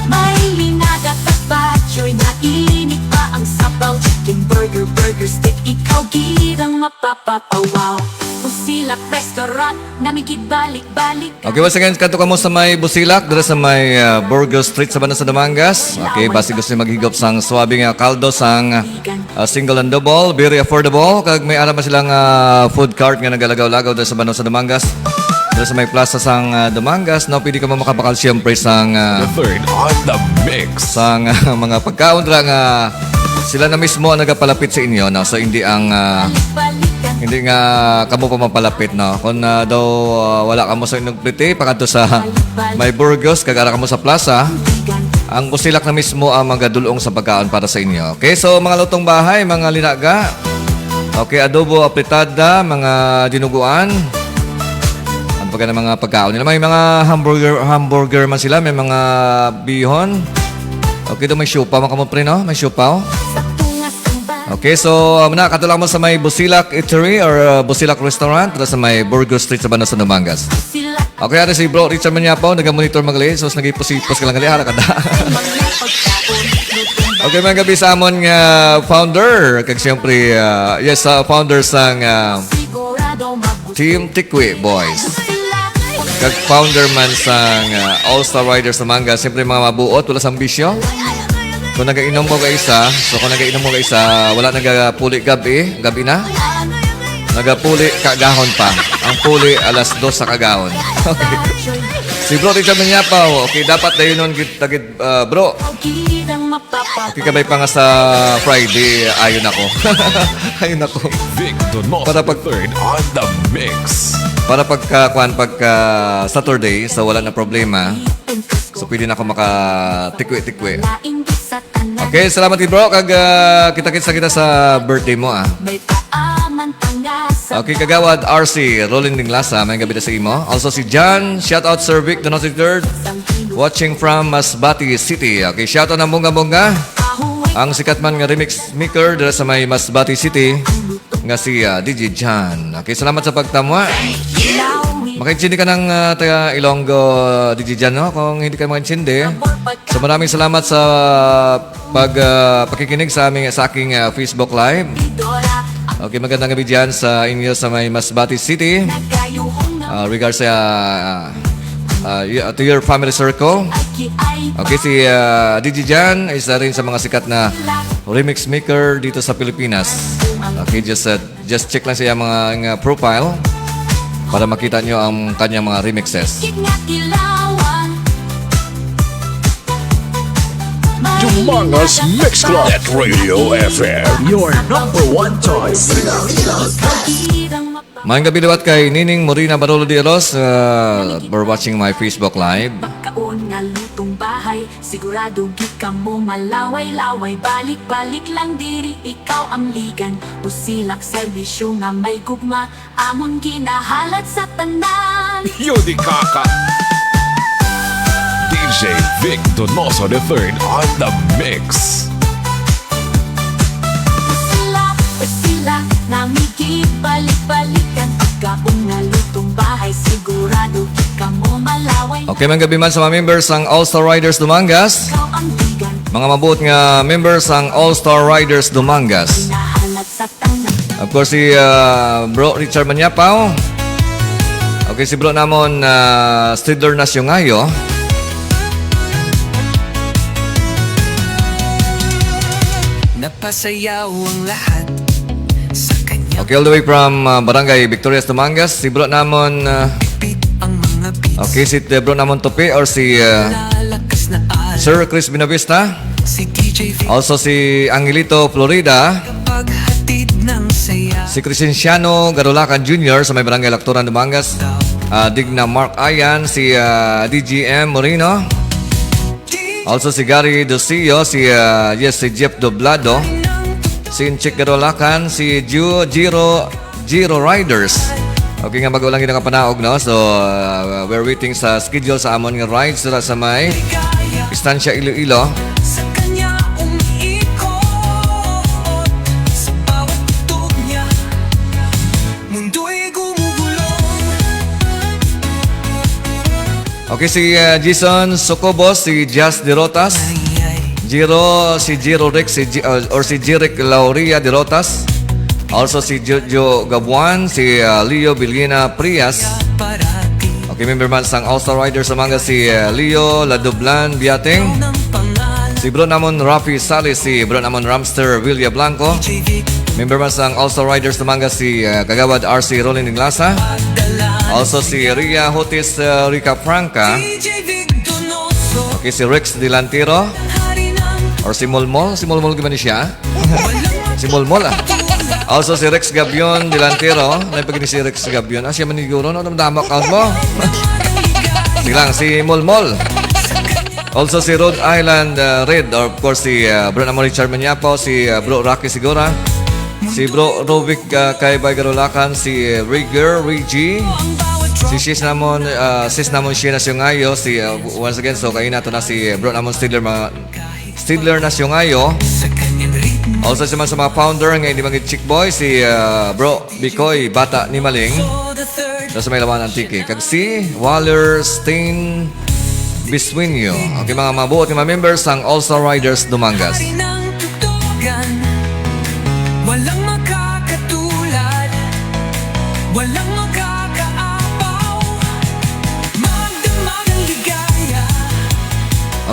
May linaga tapachoy, nainit pa ang sabaw. Chicken burger, burger steak, ikaw ginang mapapapawaw. Busilak restaurant, namigid balik-balik. Okay, once again, kanto ka mo sa may Busilak, dala sa may Burgos Street sa Banos, Batangas. Okay, basi gusto nyo maghigop sang swabing kaldo sang single and double, very affordable. Kag may aram silang food cart nga nagalagaw-lagaw dala sa Banos, Batangas. Dala sa may plaza sang Batangas, no, pwede ka mo makapakal siyempre sang The third on the mix. sang mga pagkaon dala nga sila na mismo ang nagapalapit sa inyo, no? So hindi ang hindi nga kamo pa mapalapit, no? Kung daw wala ka mo sa inyong plite, pakanto sa may Burgos, kagara ka mo sa plaza, ang Busilak na mismo ang magadulong sa pagkaon para sa inyo. Okay, so mga lutong bahay, mga linaga, okay, adobo, apritada, mga dinuguan, ano pa ng mga pagkaon nila. May mga hamburger man sila, may mga bihon. Okay, doon may siopaw, mga kamupre, no? May siopaw. Okay, so nakakatulak mo sa may Busilak Eatery or Busilak Restaurant sa may Burgos Street sa Banos, Batangas. Okay, ari si Bro Richard Manyapaw, naga-monitor magali, so nagipos-ipos ka lang gali, hara kada. Okay, mga gabi sa amon nga founder, kag siyempre, founder sang Team Tikwe Boys. kag founder man sa All-Star Riders sa Manga, siyempre mga mabuot, wala sa ambisyo. Kung nagainom mo ka isa, wala nagapuli gabi na. Nagapuli kagahon pa. Ang puli alas 2 sa kagahon. Okay. Si Bro Richard Manyapaw, okay, dapat na yun nun, bro. Okay, kabay pa nga sa Friday, ayun ako. Ayun ako. Vic Donoso Para the third on the mix. Para pagka Saturday, so wala na problema. So pwede na ako makatikwi-tikwi. Okay, salamat bro. Kag kita sa birthday mo ah. Okay, kagawad RC, Rolling Ding Lasa, may gabi na sa imo. Also si John, shout out Sir Vic Donoso III, watching from Masbate City. Okay, shout out ng bunga-bunga. Ang sikat man nga remix maker dala sa may Masbate City nga si DJ John. Okay, salamat sa pagtamwa. Makintindi ka ng taga Ilonggo, DJ John, no? Kung hindi ka makintindi. So maraming salamat sa pakikinig sa aking Facebook Live. Okay, magandang gabi dyan sa inyo sa may Masbate City. Regards sa to your family circle. Okay, si DJ Jan isa rin sa mga sikat na remix maker dito sa Pilipinas. Okay, just check lang siya mga profile para makita nyo ang kanyang mga remixes. Humongous Mix Club at Radio FM. Your number one choice. Maayong gabi liwat kay Nining Morina Barolo de Eros for watching my Facebook Live. Pagkaon nga lutong bahay, sigurado gika mo malaway-laway, balik-balik lang diri ikaw ang ligan. Usilak serbisyo nga may gugma, amon ginahalat sa tanan. Yodi Kaka. DJ Vic Donoso the third on the mix. Usila, namigi balik-balikan, pagkaon nga lutong bahay, sigurado gika mo malaway. Okay, mga gabi man sa mga members ng All-Star Riders Dumangas. Ikaw ang ligan, Mga mabuot nga members ng All-Star Riders Dumangas. ginahalat sa tanan. Of course, si Bro Richard Manyapaw. Okay, si Bro namon Stidler Nasyongayo. Napasayaw ang lahat sa kanya. Okay, all the way from Barangay Victorias Dumangas. Si Bro namon Beat ang mga beats. okay, si Bro namon Tope or si Lalakas na Sir Chris Binavista. si DJ Vic. Also si Angelito Florida. Paghatid ng saya. Si Crescenciano Garulacan Jr. sa may Barangay Lactoran Dumangas. Digna Mark Ayan. Si DGM Moreno. Also si Gary Dosillo, si Jeff Doblado, si Inchik Garolacan, si Giro Riders. Okay nga bago lang yun ang panaog, no? So we're waiting sa schedule sa amon nga rides sa may Estancia Iloilo. Sa kanya umiikot. Sa bawat tugtog niya, mundo'y gumugulong. Okay, si Jason Socobos, si Jazz Derotas, Giro, si Giro Rex, or si Jirek Lauria Derotas. Also si Jojo Gabuan, si Leo Bilgina Prias. Parati Okay, member man sang All-Star Riders sa mga si Leo Ladublan Biateng. ng pangalan. Si Bro namon Rafi Salis, si Bro namon Ramster Villa Blanco. DJ Vic, Member man sang All-Star Riders sa mga si Kagawad RC Rolling Inglasa. Also si Ria Hotis Rica Franca. DJ Vic Donoso. Okay, si Rex Dilantiro. Hari ng Or si Molmol. Si Molmol gimana siya? Si Molmol ah. Also si Rex Gabion Dilantiro. Naipagin ni si Rex Gabion. Siya maniguro. Ano damdamak account mo? Silang si Molmol. Also si Rhode Island Red. Or of course si Bro Namon Richard Manyapaw. Si Bro Rocky Sigura. Si Bro Rovic kay Garulacan. Si Rigger Rigi. Si sis namon siya na siyongayo. Si once again so kayo nato na si Bro Namon Stidler na siyongayo. sa kanyang ritmo. Also si man sa mga founder ngayon di mga chick boy si Bro Bikoy Bata ni Maling. So the third Sa may laman ng tiki. Kag si Waller Stain Biswinyo. Okay, mga mabuot ng mga members ng All-Star Riders Dumangas. hari ng tutugan. Walang makakatulad. Walang makakaapaw.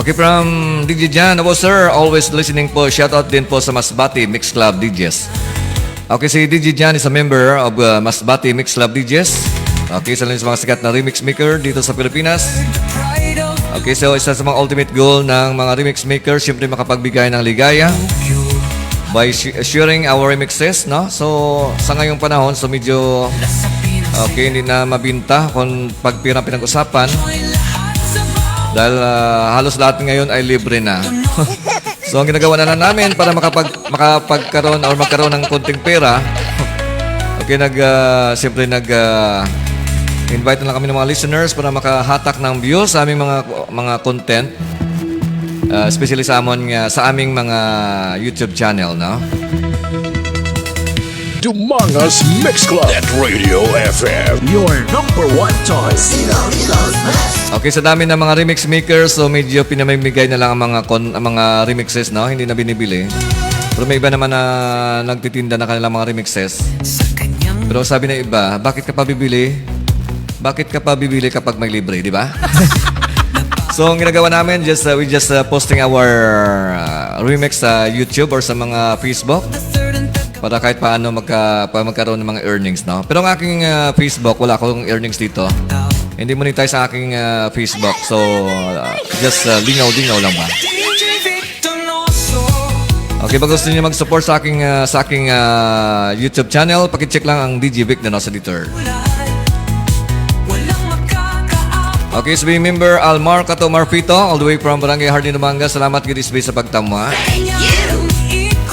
Okay, from DJ Jan. Hello, sir. Always listening po. Shoutout din po sa Masbate Mix Club DJs. Okay, si DJ Jan is a member of Masbate Mix Club DJs. Okay, isa lang sa mga sikat na remix maker dito sa Pilipinas. Okay, so isa sa mga ultimate goal ng mga remix makers, siyempre makapagbigay ng ligaya by sharing our remixes, no? So, sa ngayong panahon, so medyo okay, hindi na mabinta kung pagpirang pinag-usapan dahil halos lahat ngayon ay libre na. So, ang ginagawa na lang namin para makapagkaroon or magkaroon ng konting pera, okay, siyempre invite na lang kami ng mga listeners para makahatak ng views sa aming mga content. Especially sa aming mga YouTube channel, no? Dumangas Mix Club at Radio FM. Your number one choice. Okay, sa dami ng mga remix makers, so medyo pinamimigay na lang ang mga remixes, no? Hindi na binibili. Pero may iba naman na nagtitinda na kanilang mga remixes. Pero sabi ng iba, bakit ka pa bibili? Bakit ka pa bibili kapag may libre, di ba? So, ang ginagawa namin, we just posting our remix sa YouTube or sa mga Facebook para kahit paano magkaroon ng mga earnings, no? Pero ang aking Facebook, wala akong earnings dito. Hindi monetize sa aking Facebook. So, just lingaw-lingaw lang ba? Okay, pag gusto niyo mag-support sa aking YouTube channel, pakicheck lang ang DJ Vic Donoso Editor. Okay, so being member Almar Cato Marfito, all the way from Barangay Hardin, Dumangas. Salamat gid isbay sa pagtamwa.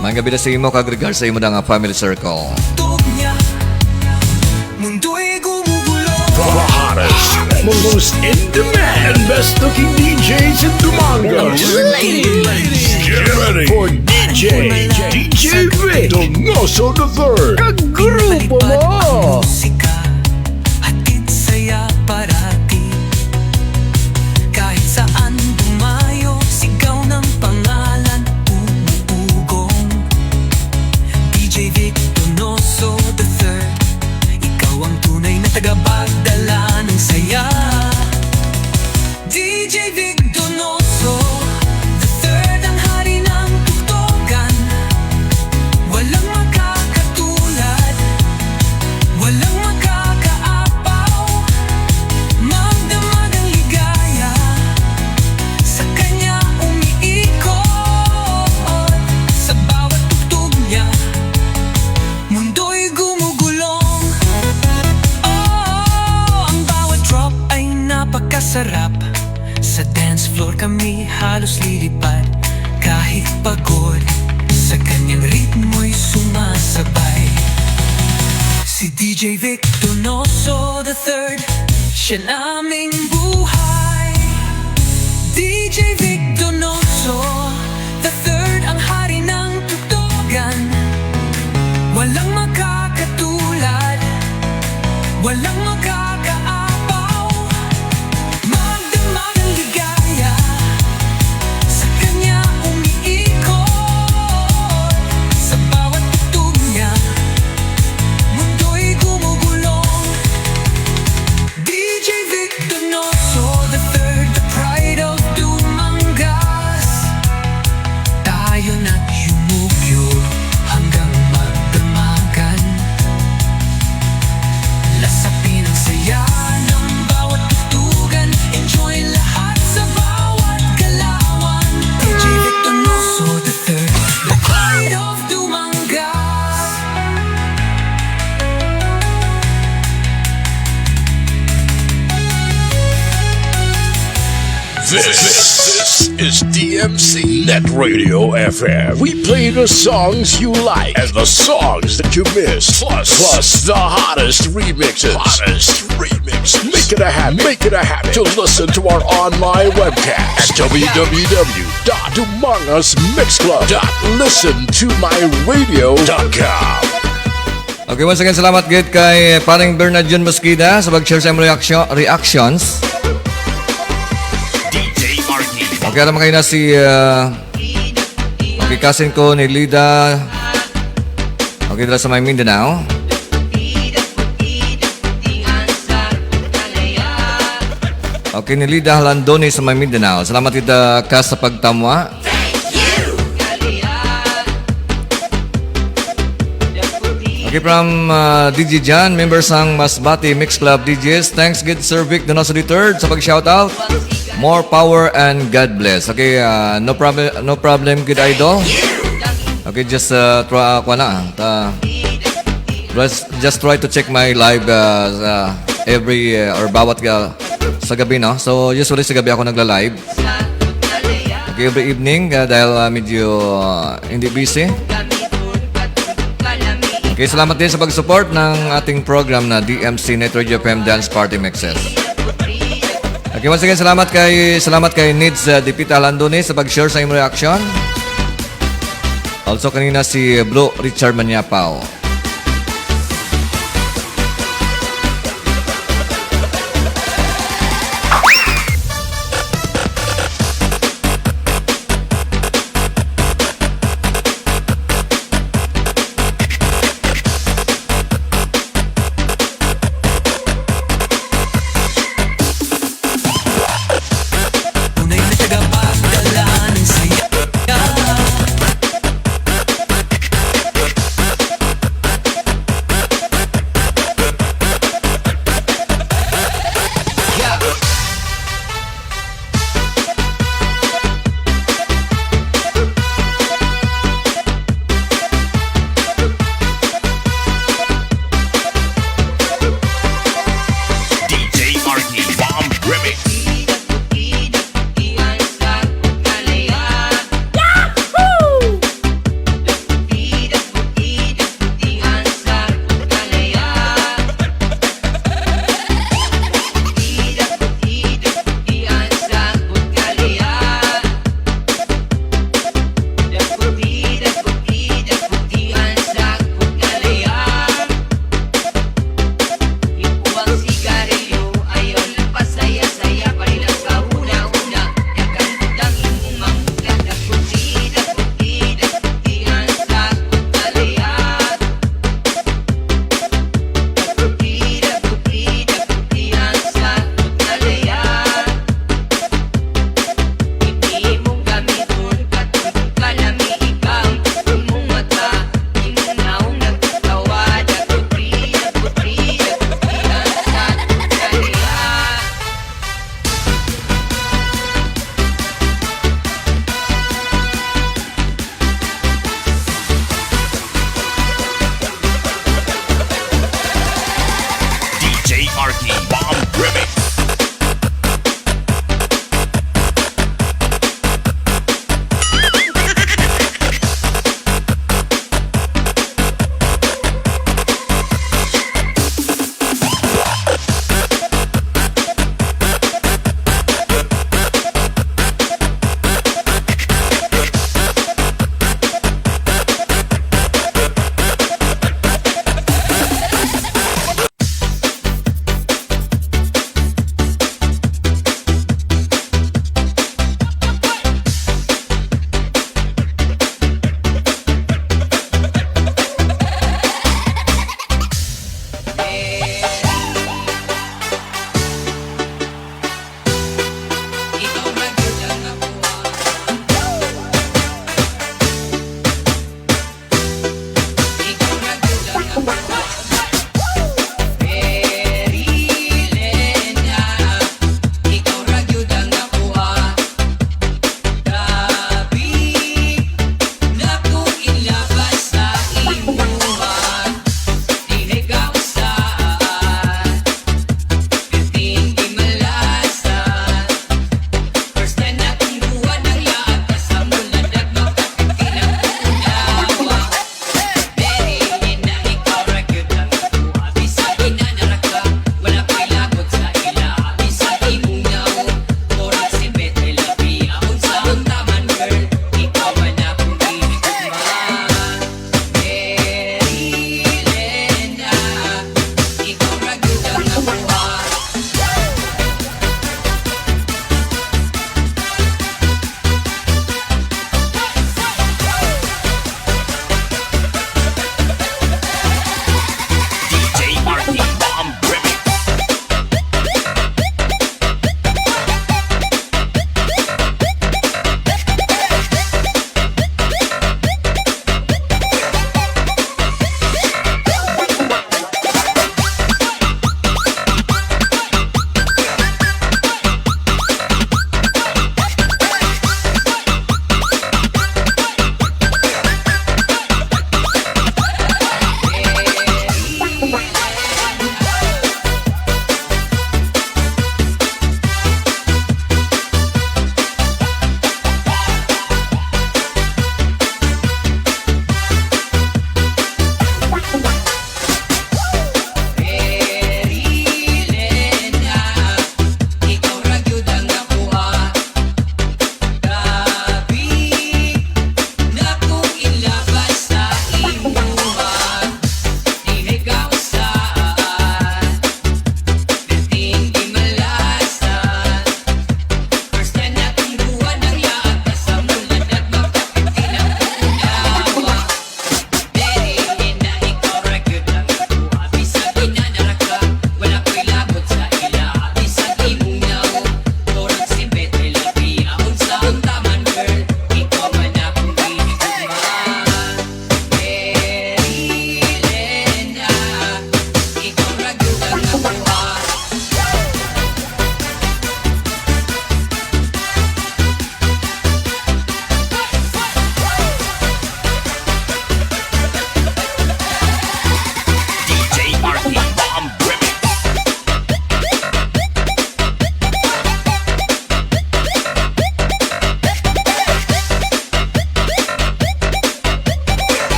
Mga gabi na sa imo, kag-regard sa imo na nga family circle. The hottest, most in-demand, best-looking DJs in Dumangas. Get ready for DJ Vic Donoso the Third. Kagrupo mo! Tagapagdala ng saya. DJ Vic Donoso the third, ang hari ng tugtugan. Walang makakatulad, walang makakaapaw. Magdamag ang ligaya, sa kanya umiikot. Sa bawat tugtog niya, mundo'y gumugulong. Napakasarap. Sa dance floor kami halos lilipad. Kahit pagod, sa kanyang ritmo'y sumasabay. Si DJ Vic Donoso the Third, siya naming buhay. DJ Vic Donoso the Third, ang hari ng tugtugan. Walang makakatulad, walang makakaapaw. Magdamag ang ligaya, sa kanya umiikot. Sa bawat tugtog niya, mundo'y gumugulong. DJ Vic Donoso the Third, the pride of Dumangas. Tayo na't yumugyug hanggang magdamagan. Lasapin ang saya ng bawat tugtugan. Enjoy lahat sa bawat galawan. DJ Vic Donoso the Third, the pride of Dumangas. This is DMC Net Radio FM. We play the songs you like and the songs that you miss. Plus the hottest remixes. Make it a habit to listen to our online webcast at www.dumangasmixclub.listentomyradio.com. Okay, once again, salamat gid kay paring Bernard John Mosqueda sa pag-share sa imong reactions. Okay, alam kayo na si cousin ko ni Lida. Okay, dala sa may Mindanao. Okay, ni Lida Landoni sa may Mindanao. Salamat kita ka sa pagtamwa. Okay, from DJ Jan, members ng Masbati Mix Club DJs. Thanks, good Sir Vic Donoso III sa pag-shoutout. More power and God bless. Okay, no problem, good idol. Okay, just just try to check my live every or bawat sa gabi, no? So, usually sa gabi ako nagla-live. Okay, every evening dahil medyo hindi busy. Okay, salamat din sa pag-support ng ating program na DMC Net Radio FM Dance Party Mixes. Okay, once again, salamat kay Nids Dipita Landone sa pag-share sa iyong reaction. Also, kanina si Blue Richard Manyapao.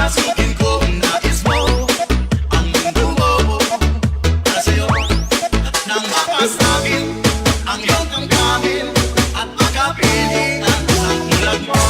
Papasukin ko ang nais mo, ang mundo mo para sa'yo. Nang mapasabing ang iyong kamkamin at makapiling ang isang tulad mo.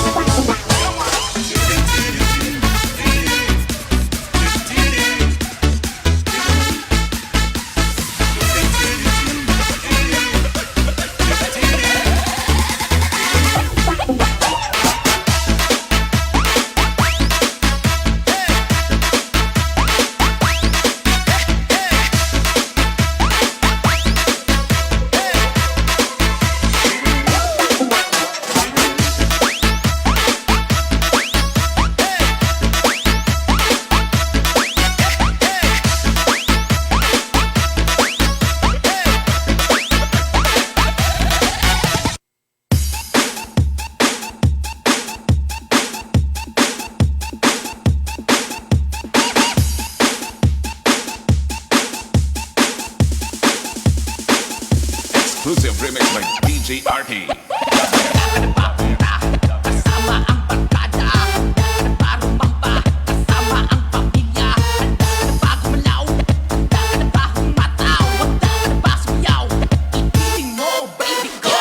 Exclusive remix by DJ RT. Kasama ang barkada, parang pampa. Kasama ang pamilya, handa ka na ba gumalaw? Handa ka na ba humataw? Handa ka na ba sumayaw? Ipiling mo, baby ko.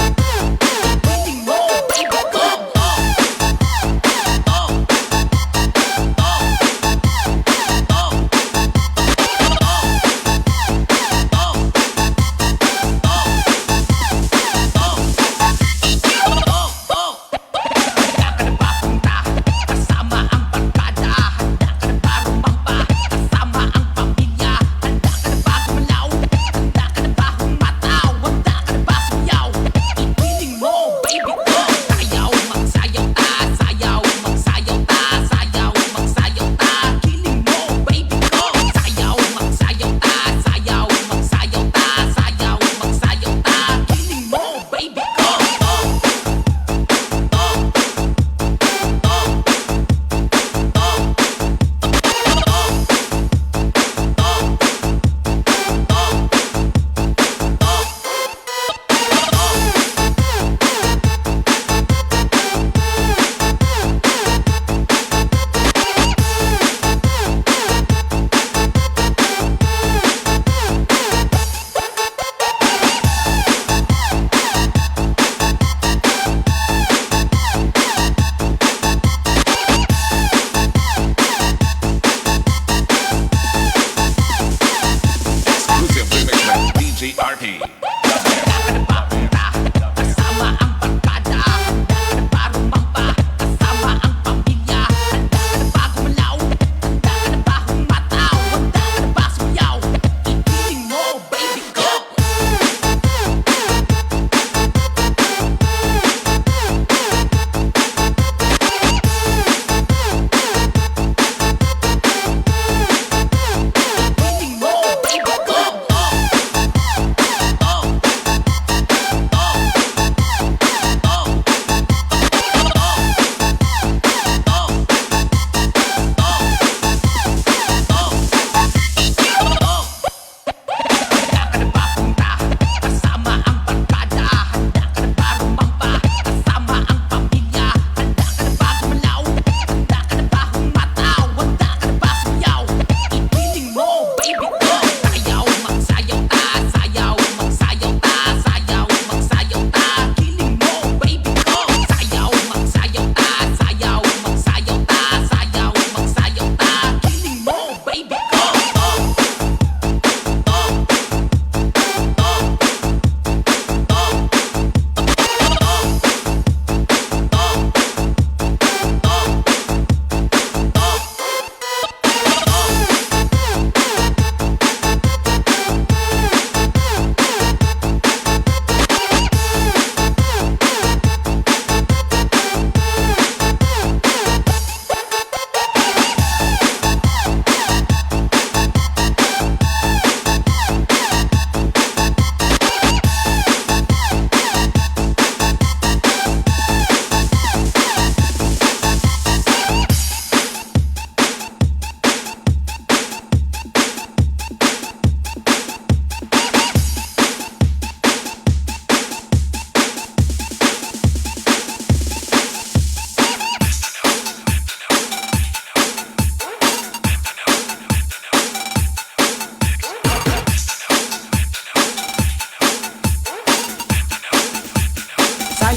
Ipiling mo, baby ko.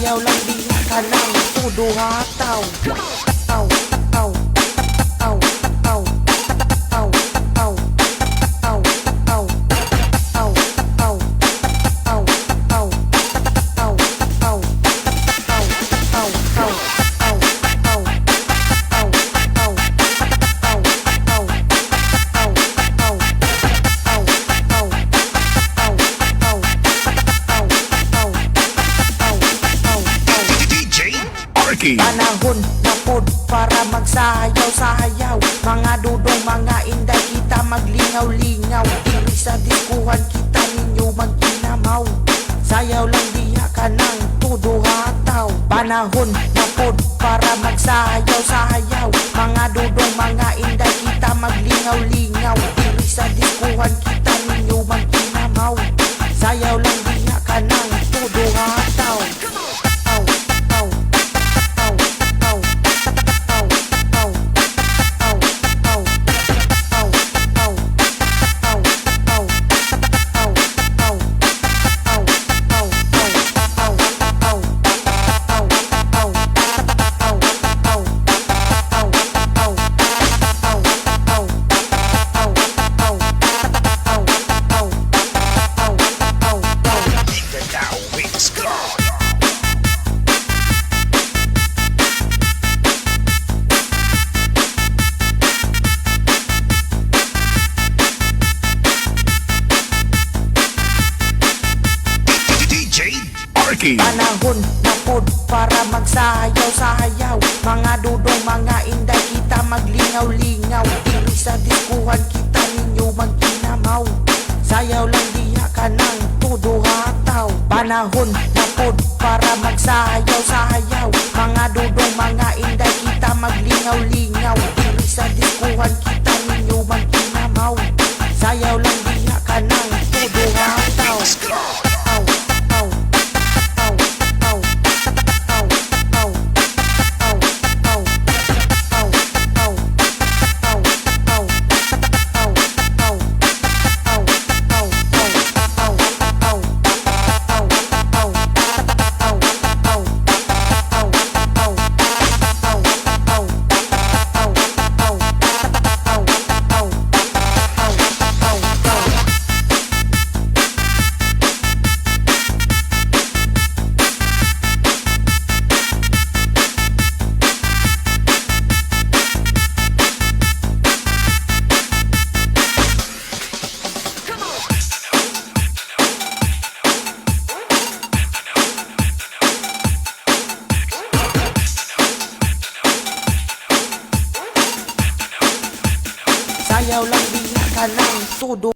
Sayaw lang diha ka ng tudo hataw. Taw, taw, taw, taw, taw, taw, taw, taw, taw, taw, taw, taw, taw, taw, taw, taw, taw. Panahon na pod para magsayaw-sayaw. Mga dudong, mga inday, kita maglingaw-lingaw. Diri sa diskuhan kita ninyo magkinamaw. Sayaw lang diha ka ng tudo hataw. Panahon na pod para magsayaw-sayaw. Mga dudong, mga inday, kita maglingaw-lingaw. Diri sa diskuhan kita ninyo magkinamaw. Sayaw lang diha ka ng tudo hataw. Panahon na pod para magsayaw-sayaw. Mga dudong, mga inday, kita maglingaw-lingaw. Diri sa diskuhan kita ninyo magkinamaw. Sayaw lang diha ka ng tudo hataw. Panahon na pod para magsayaw-sayaw. Mga dudong, mga inday, kita maglingaw-lingaw. Diri sa diskuhan kita ninyo magkinamaw. Sayaw lang diha ka ng tudo hataw. Sayaw lang diha ka ng tudo.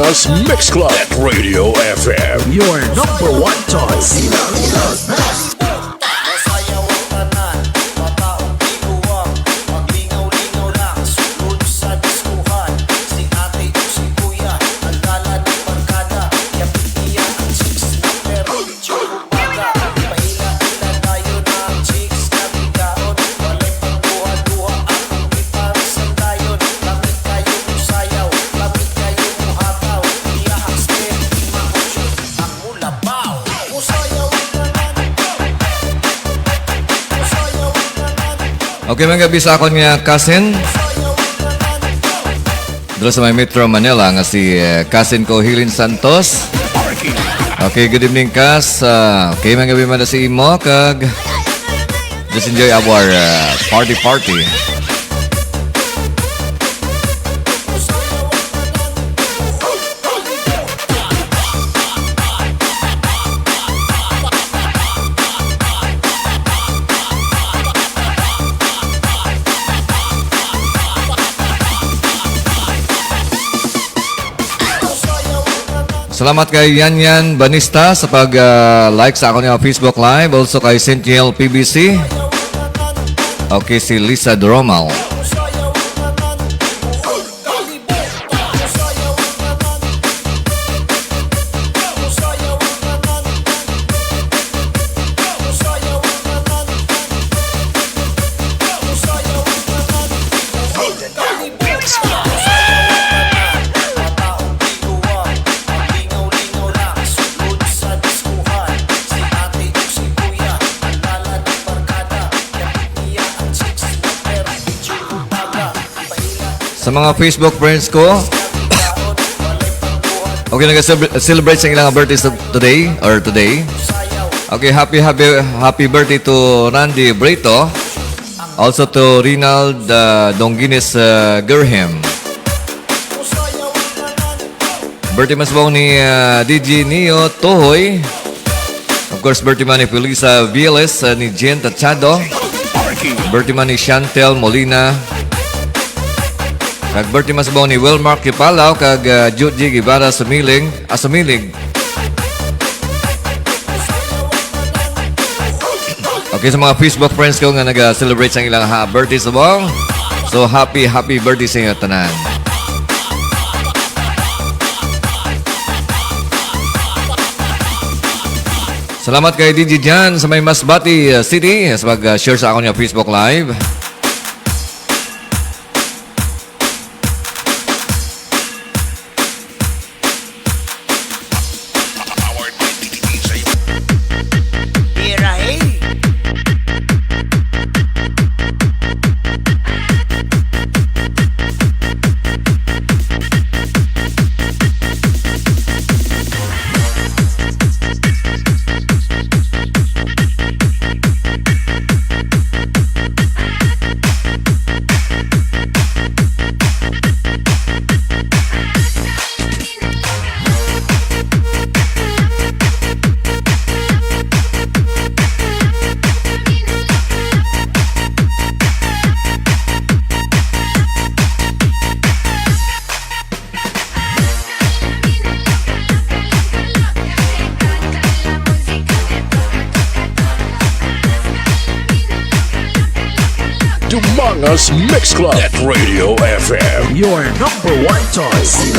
Among Us Mix Club at Radio FM. Your number one choice. Okay, mga gabi sa akon nga cousin. Dito sa may Metro Manila nga si cousin ko Hilin Santos. Okay, good evening Kas. Okay, mga gabi man na si Imo kag just enjoy our party. Salamat kay Yan Banista sa pag-like sa ako niya Facebook Live. Also kay Centiel PBC. Okay, si Lisa Dromal. Sa mga Facebook friends ko, okay, nag-celebrate sa ilang birthdays today. Okay, happy birthday to Randy Brito. Also to Rinald Donguines Gerhem. Birthday mas bong ni DJ Neo Tohoy. Of course, birthday man ni Felisa Vieles, ni Jen Tachado. Birthday man ni Chantel Molina. Kag birthday mas bong ni Wilmar Kipalaw kag Judy Gibara Sumilig. Okay, sa mga Facebook friends ko nga nag-celebrate sa ilang birthday sa bong. So happy birthday sa inyo tanan. Salamat kay DJ Jan sa may Masbati City sa pag-share sa ako niya Facebook Live. Among Us Mix Club at Radio FM. Your number one choice. You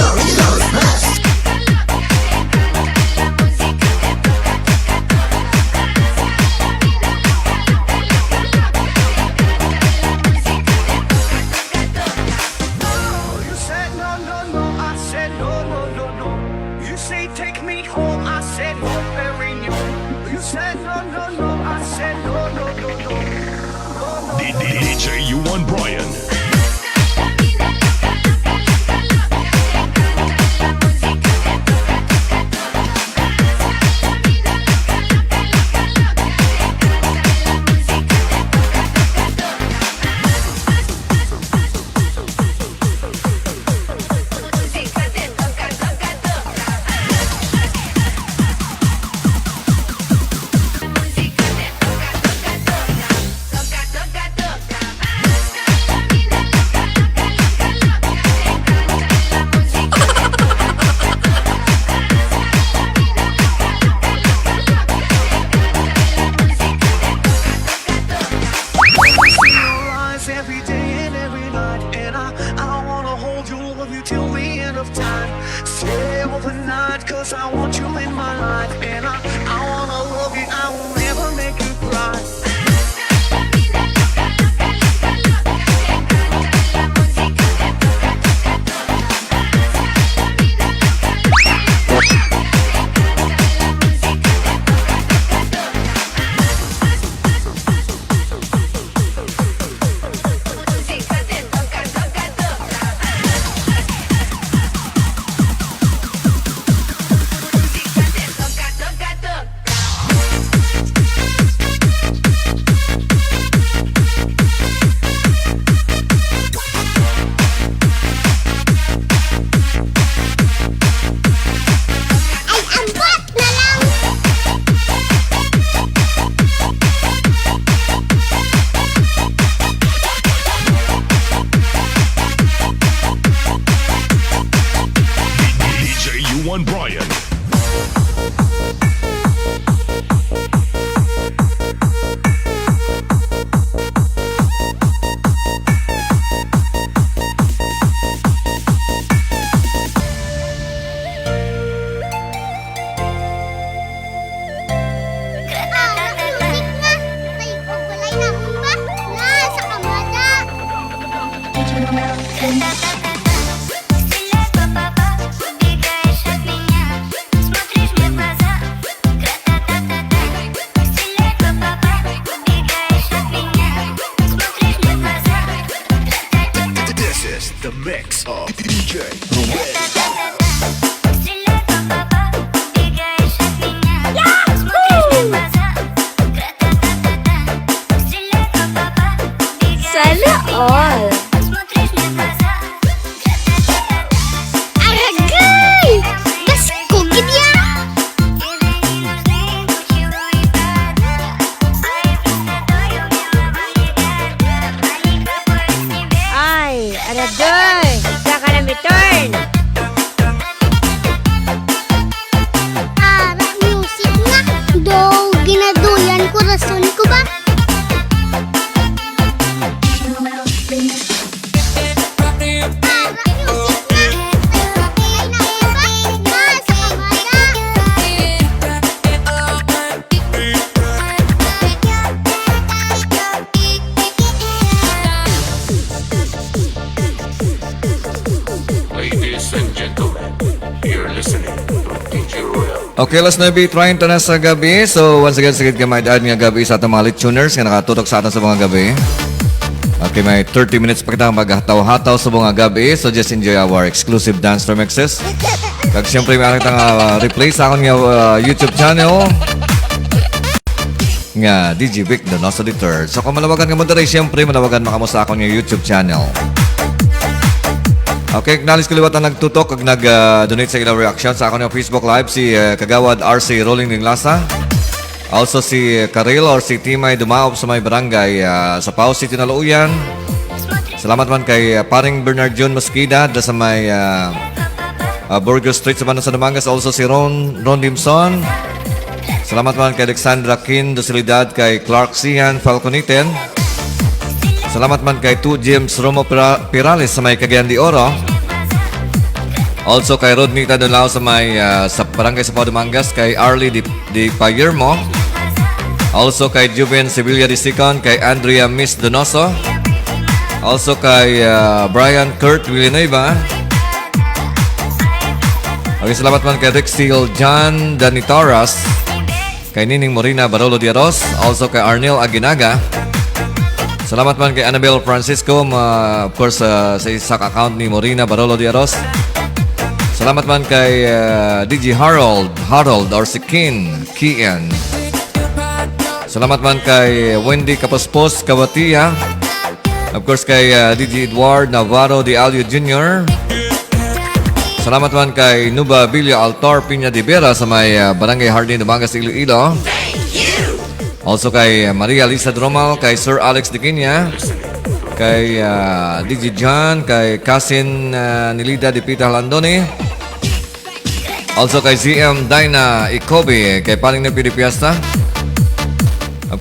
said no, no, no, I said no, no, no, no. You say take me home, I said no, very new. You said no, no, no, I said no, no, no, no. DJ U1 Brian. this every day and every night. And I wanna hold you, love you till the end of time. Stay overnight, cause I want you in my life. And I wanna love you, I will never make you cry. DJ Brian. This is the mix of DJ Sana all. Aragay! Gasko, gidya! Ay, aradoy. Saka na return. Ara, music nga. Do, ginaduyan ko, rason ko ba? Ladies and gentlemen, you're listening to DJ Royal. Okay, last na trying to na sa gabi. So, once again, sagid ka may daan nga gabi sa atong mga lit tuners nga nakatutok sa atin sa mga gabi. Okay, may 30 minutes pa kita maghataw-hataw sa mga gabi. So, just enjoy our exclusive dance remixes. Kag siyempre, may akong replay sa akong YouTube channel nga DJ Vic Donoso the Third. So, kung malawagan ka mo dere, siyempre, malawagan makamo sa akong YouTube channel. Okay, acknowledge ko liwat ang nagtutok kag nag-donate sa ilang reaction sa akong Facebook Live si Kagawad RC Rolling Ninglasa. Also si Karil or si Timay Dumaop sa may barangay sa Pau City Naluuyan. Salamat man kay paring Bernard John Mosquida da sa may Burger Street sa Banasa Dumangas. Also si Ron Dimson. Salamat man kay Alexandra Kin Dosilidad, kay Clark Sian Falconiten. Salamat man kay 2 James Romo Pirales sa may Cagayan de Oro. Also kay Rodnita Dolao sa may sa barangay sa Pau Dumangas, kay Arlie Di Payermo. Also kay Juven Sevilla Disicon, kay Andrea Miss Donoso. Also kay Brian Kurt Villanueva. Okay, salamat man kay Rick Steele John Danitaras, kay Nining Morina Barolo Diaros. Also kay Arnel Aguinaga. Salamat man kay Annabel Francisco, of course, sa isang account ni Morina Barolo Diaros. Salamat man kay DJ Harold or si Kian. Salamat man kay Wendy Kapospos Kawatia. Of course, kay DJ Edward Navarro de Alio Jr. Salamat man kay Nuba Villa Altor Piña de Vera sa may Barangay Hardin, Dumangas, Iloilo. Also kay Maria Lisa Dromal, kay Sir Alex Diquinia, kay DJ John, kay Cousin Nilida de Pita Landoni. Also kay ZM Dina Ikobe, kay Paling na Pilipiasta. Of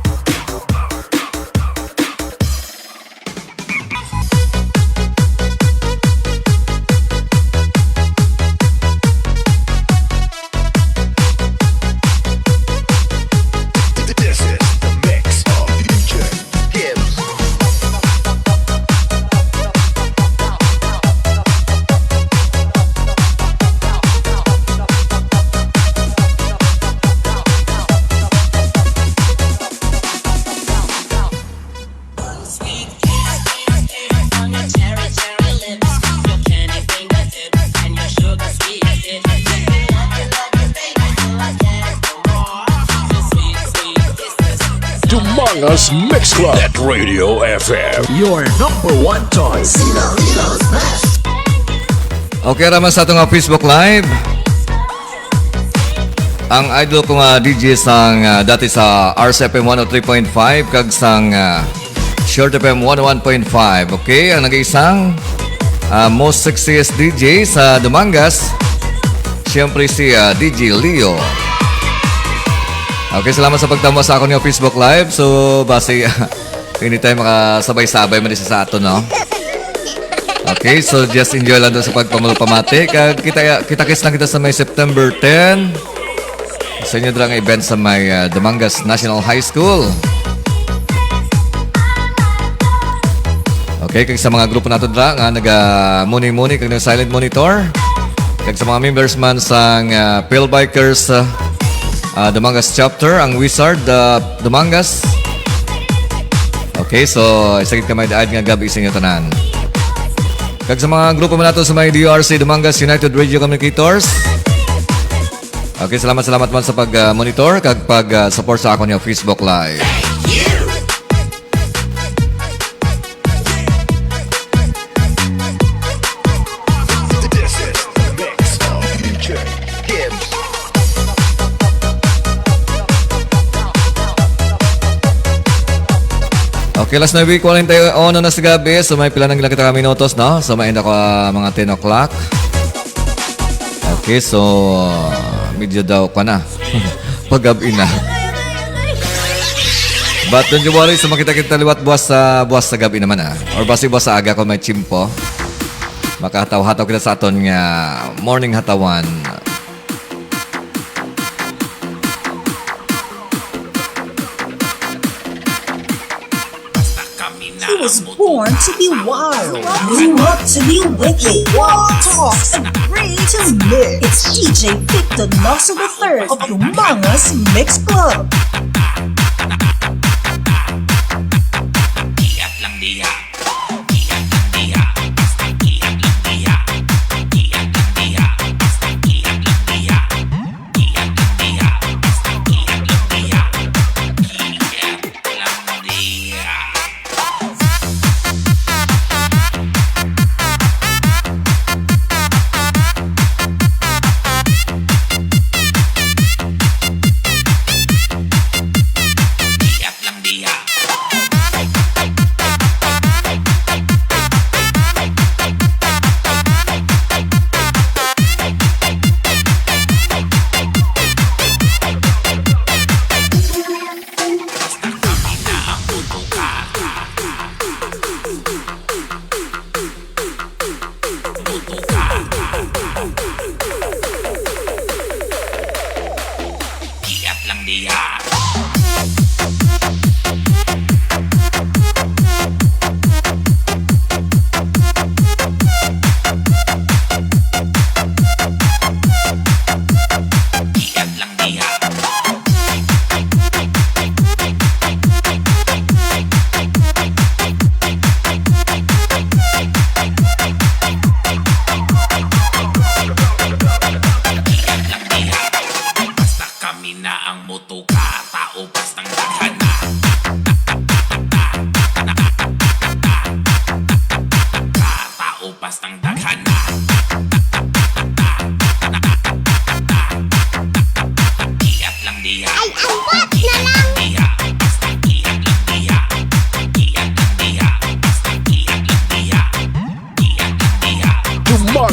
Among Us Mix Club. Net Radio FM. Your number one choice. Okay, raman sa itong Facebook Live. Ang idol ko nga DJ sang dati sa RCFM 103.5 kag sang Short FM 101.5. Okay, ang nag-iisang most sexiest DJ sa Dumangas, siyempre si DJ Leo. Okay, salamat sa pagtamo sa akong Facebook Live. So, base hindi tayo makasabay-sabay man sa ato, no? Okay, so just enjoy lang doon sa pagpamati. Kita-kits lang kita sa may September 10 sa inyo drang event sa may Dumangas National High School. Okay, kag sa mga grupo nato dra nga naga-muni-muni kag silent monitor. Kag sa mga members man sang Pale Bikers Dumangas chapter, ang Wizard Dumangas. Okay, so isagit kamay daad nga gabi sa inyo tanan. Kag sa mga grupo man nato sa may DRC Dumangas United Radio Communicators. Okay, salamat man sa pag-monitor kag pag-support sa akong Facebook Live. Okay, last na week, walang tayo na sa gabi. So may pila nang kita kami minutos, no? So may end ako mga 10 o'clock. Okay, so medyo daw pa na. Pag-gabi na. But don't you worry, so makita-kita liwat buwas sa gabi naman, ha? Or basi buwas sa aga ko may chimpo. Makahataw-hataw kita sa aton nga morning hatawan. He was born to be wild, grew up to be wicked, walk, talk, agree to mix. It's DJ Vic Donoso the Third of Humongous Mix Club.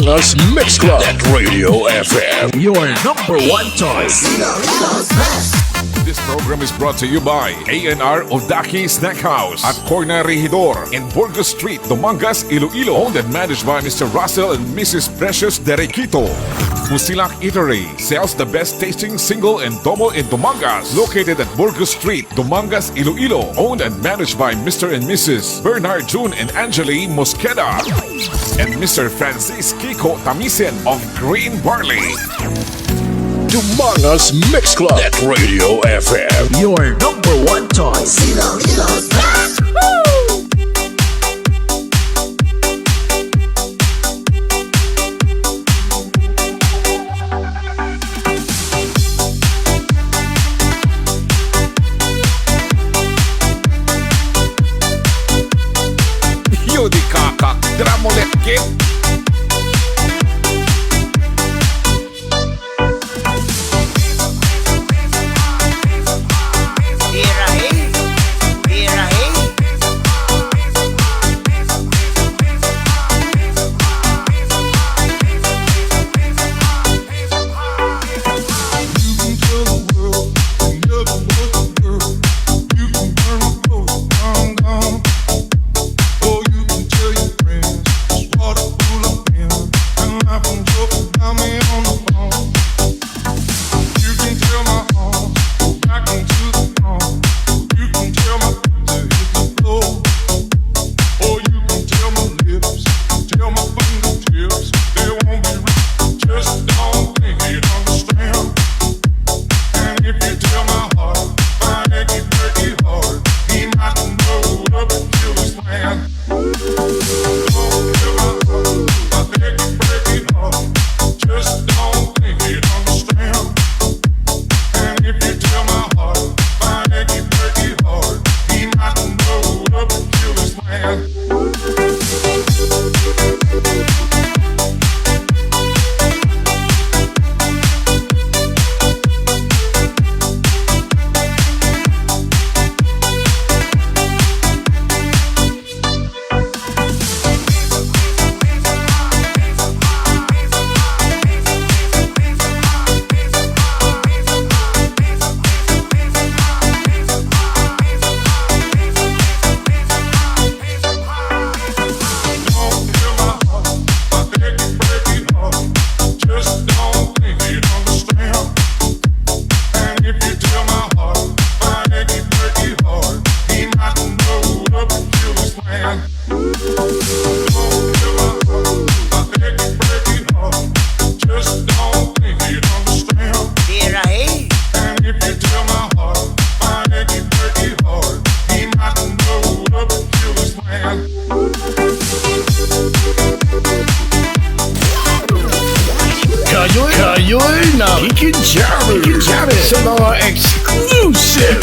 Us Mix Club. Net Radio FM. Your number one choice. This program is brought to you by A&R Odaki Snack House at Corner Regidor in Burgos Street, Dumangas, Iloilo. Owned and managed by Mr. Russell and Mrs. Precious Derequito. Fusilak Eatery sells the best tasting single and double in Dumangas. Located at Burgos Street, Dumangas, Iloilo. Owned and managed by Mr. and Mrs. Bernard June and Angeli Mosqueda. And Mr. Francis Kiko Tamisen of Green Barley. Humongous Mix Club. Net Radio FM. Your number one choice. drum ulit, kid. Kayo'y nakikijamin sa mga exclusive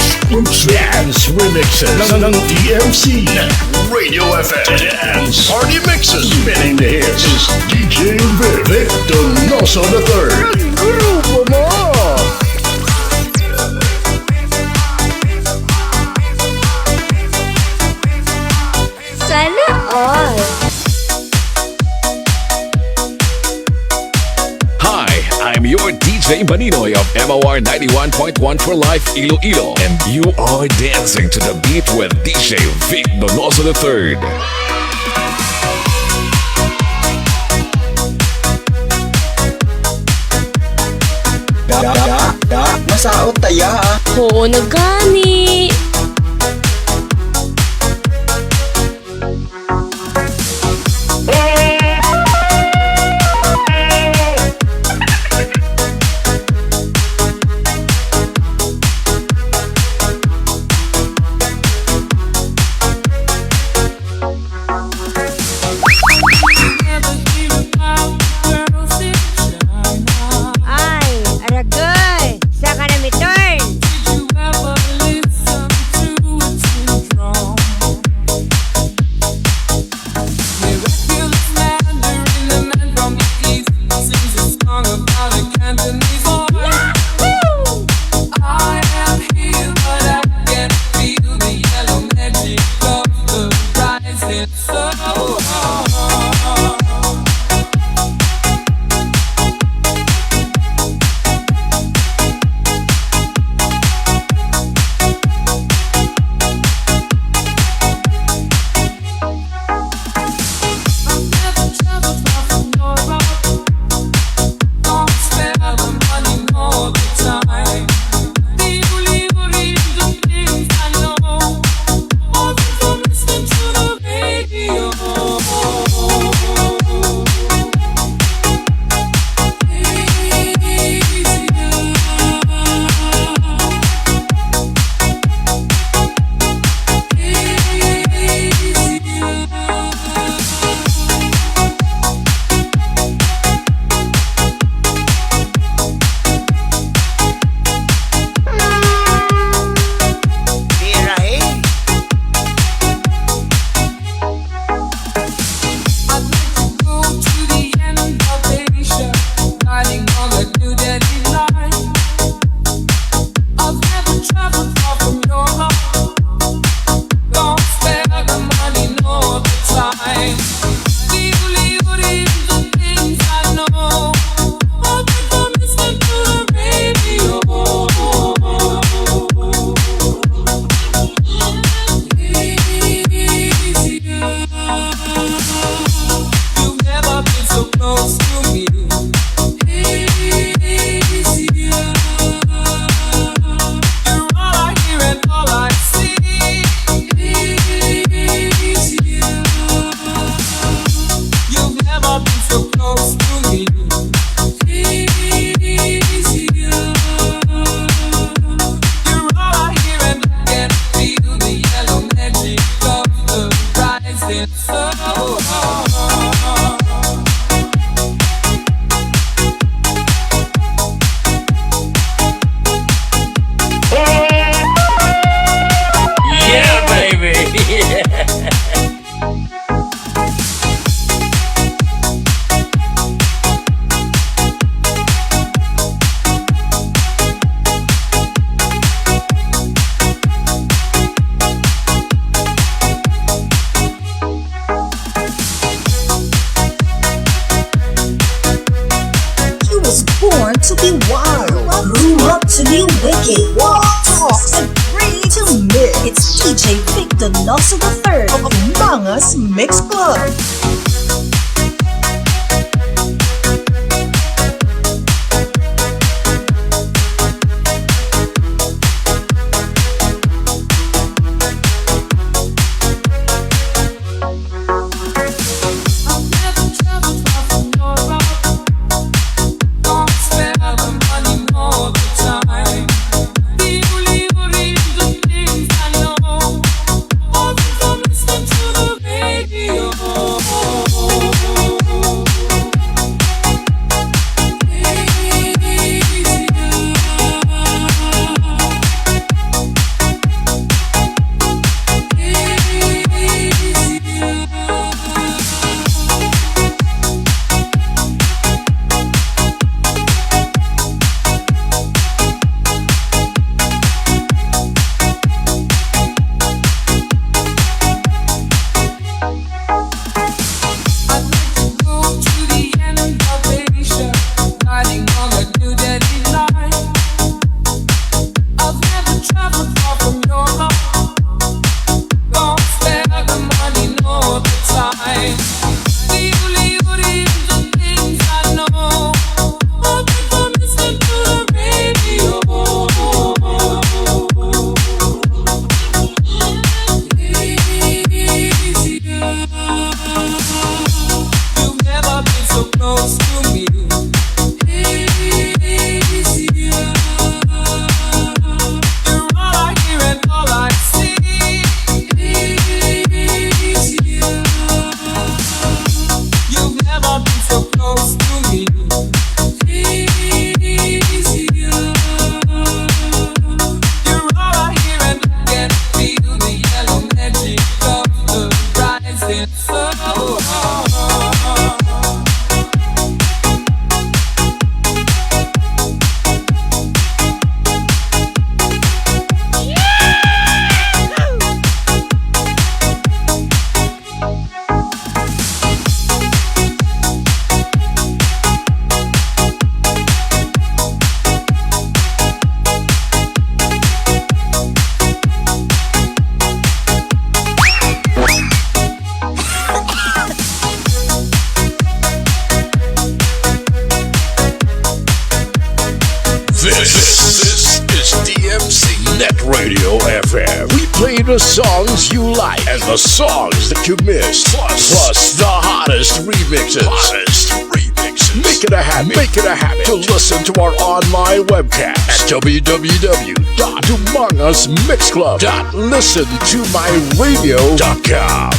dance remixes ng DMC Net Radio FM Dance Party Mixes. Spinning the hits is DJ Vic Donoso III. Grupo mo! Sana all. I'm your DJ Baninoy of MOR 91.1 for Life Iloilo, and you are dancing to the beat with DJ Vic Donoso III. Masaot taya ah. Oo, nagani. time. The things I know. All people listen to the radio. You've never been so close to me. You're all I hear and all I see. You've never been so close to me. You're all I hear and I can feel the yellow magic of the rising sun. Yeah, baby. He was born to be wild, grew up to be wicked, walk, talk, agree to mix. It's DJ Victor Donoso the third of Among Us Mix Club. I've never traveled far from Europe. Don't spare the money all the time. People leave the things I know. All from listening to the radio. I'd like to go to the end of Asia, riding on a new dirty line. I've never traveled far from Europe. Don't spare the money all the time. People leave the things I know. All people listen to the radio. You've never been so close to me. You're all I hear and all I see. You've never been so close to me. You're all I hear and I can feel the yellow magic of the rising sun. This is DMC Net Radio FM. We play the songs you like and the songs that you missed. Plus the hottest remixes. Make it a habit to listen to our online webcast at www.amongussmixclub.listentomyradio.com.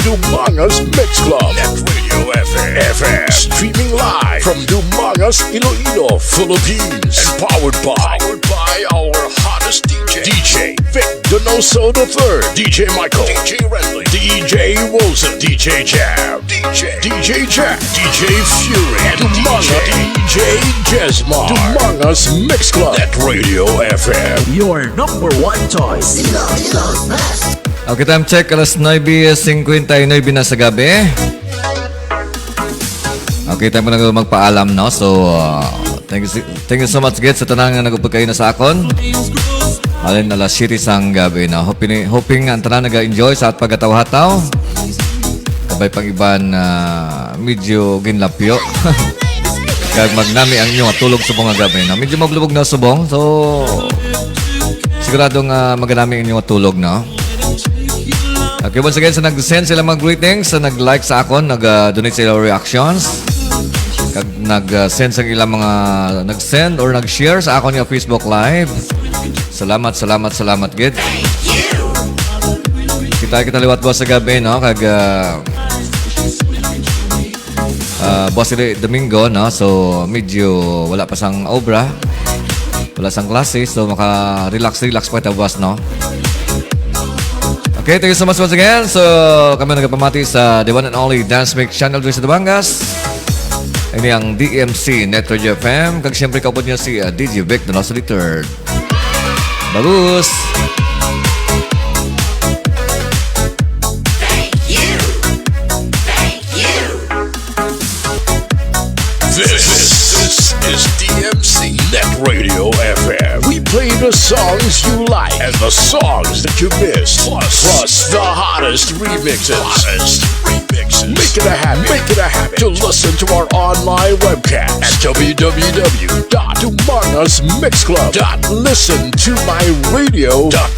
Dumangas Mix Club. Net Radio FM. Streaming live from Dumangas, Iloilo, Philippines. And powered by our hottest DJ Vic Donoso the Third, DJ Michael, DJ Redley, DJ Wilson, DJ Jam, DJ Jack, DJ Fury, and DJ Jesma. Dumangas Mix Club. Net Radio FM. Your number one choice. Okay, time check, alas 9:59 na sa gabi. Okay, time ko na magpaalam, no? So, thank you so much, Git, sa tanang na nagupag kayo na sa akon. Alin alas 7 sang gabi na. Hoping ang tanan nag-enjoy sa at pagkataw-hataw. Kabay pang iban medyo ginlapyo. Kag magnami ang inyong tulog subong nga gabi na. Medyo maglubog na subong. So, siguradong maganami ang inyong tulog, no? Okay, once again, sa nag-send sila mga greetings, sa nag-like sa akon, nag-donate sa ilang reactions, kag nag-send sa ilang mga nag-send or nag-share sa akon yung Facebook Live. Salamat, gid. Kita liwat boss sa gabi, no? Kag boss Domingo, no? So, medyo wala pa sang obra. Wala sang klase, so maka-relax pa ito, boss, no? Okay, thank you so much once again. So, kami nagpamati sa the one and only Dance Mix Channel dito sa Dumangas. Ini ang DMC Net Radio FM. Kag siyempre kaupod niya si DJ Vic Donoso the Third. Bagus! This is DMC Net Radio FM. We play the songs you like and the songs that you miss. Plus the hottest remixes. Make it a habit to listen to our online webcast at www.dumangasmixclub.listentomyradio.com.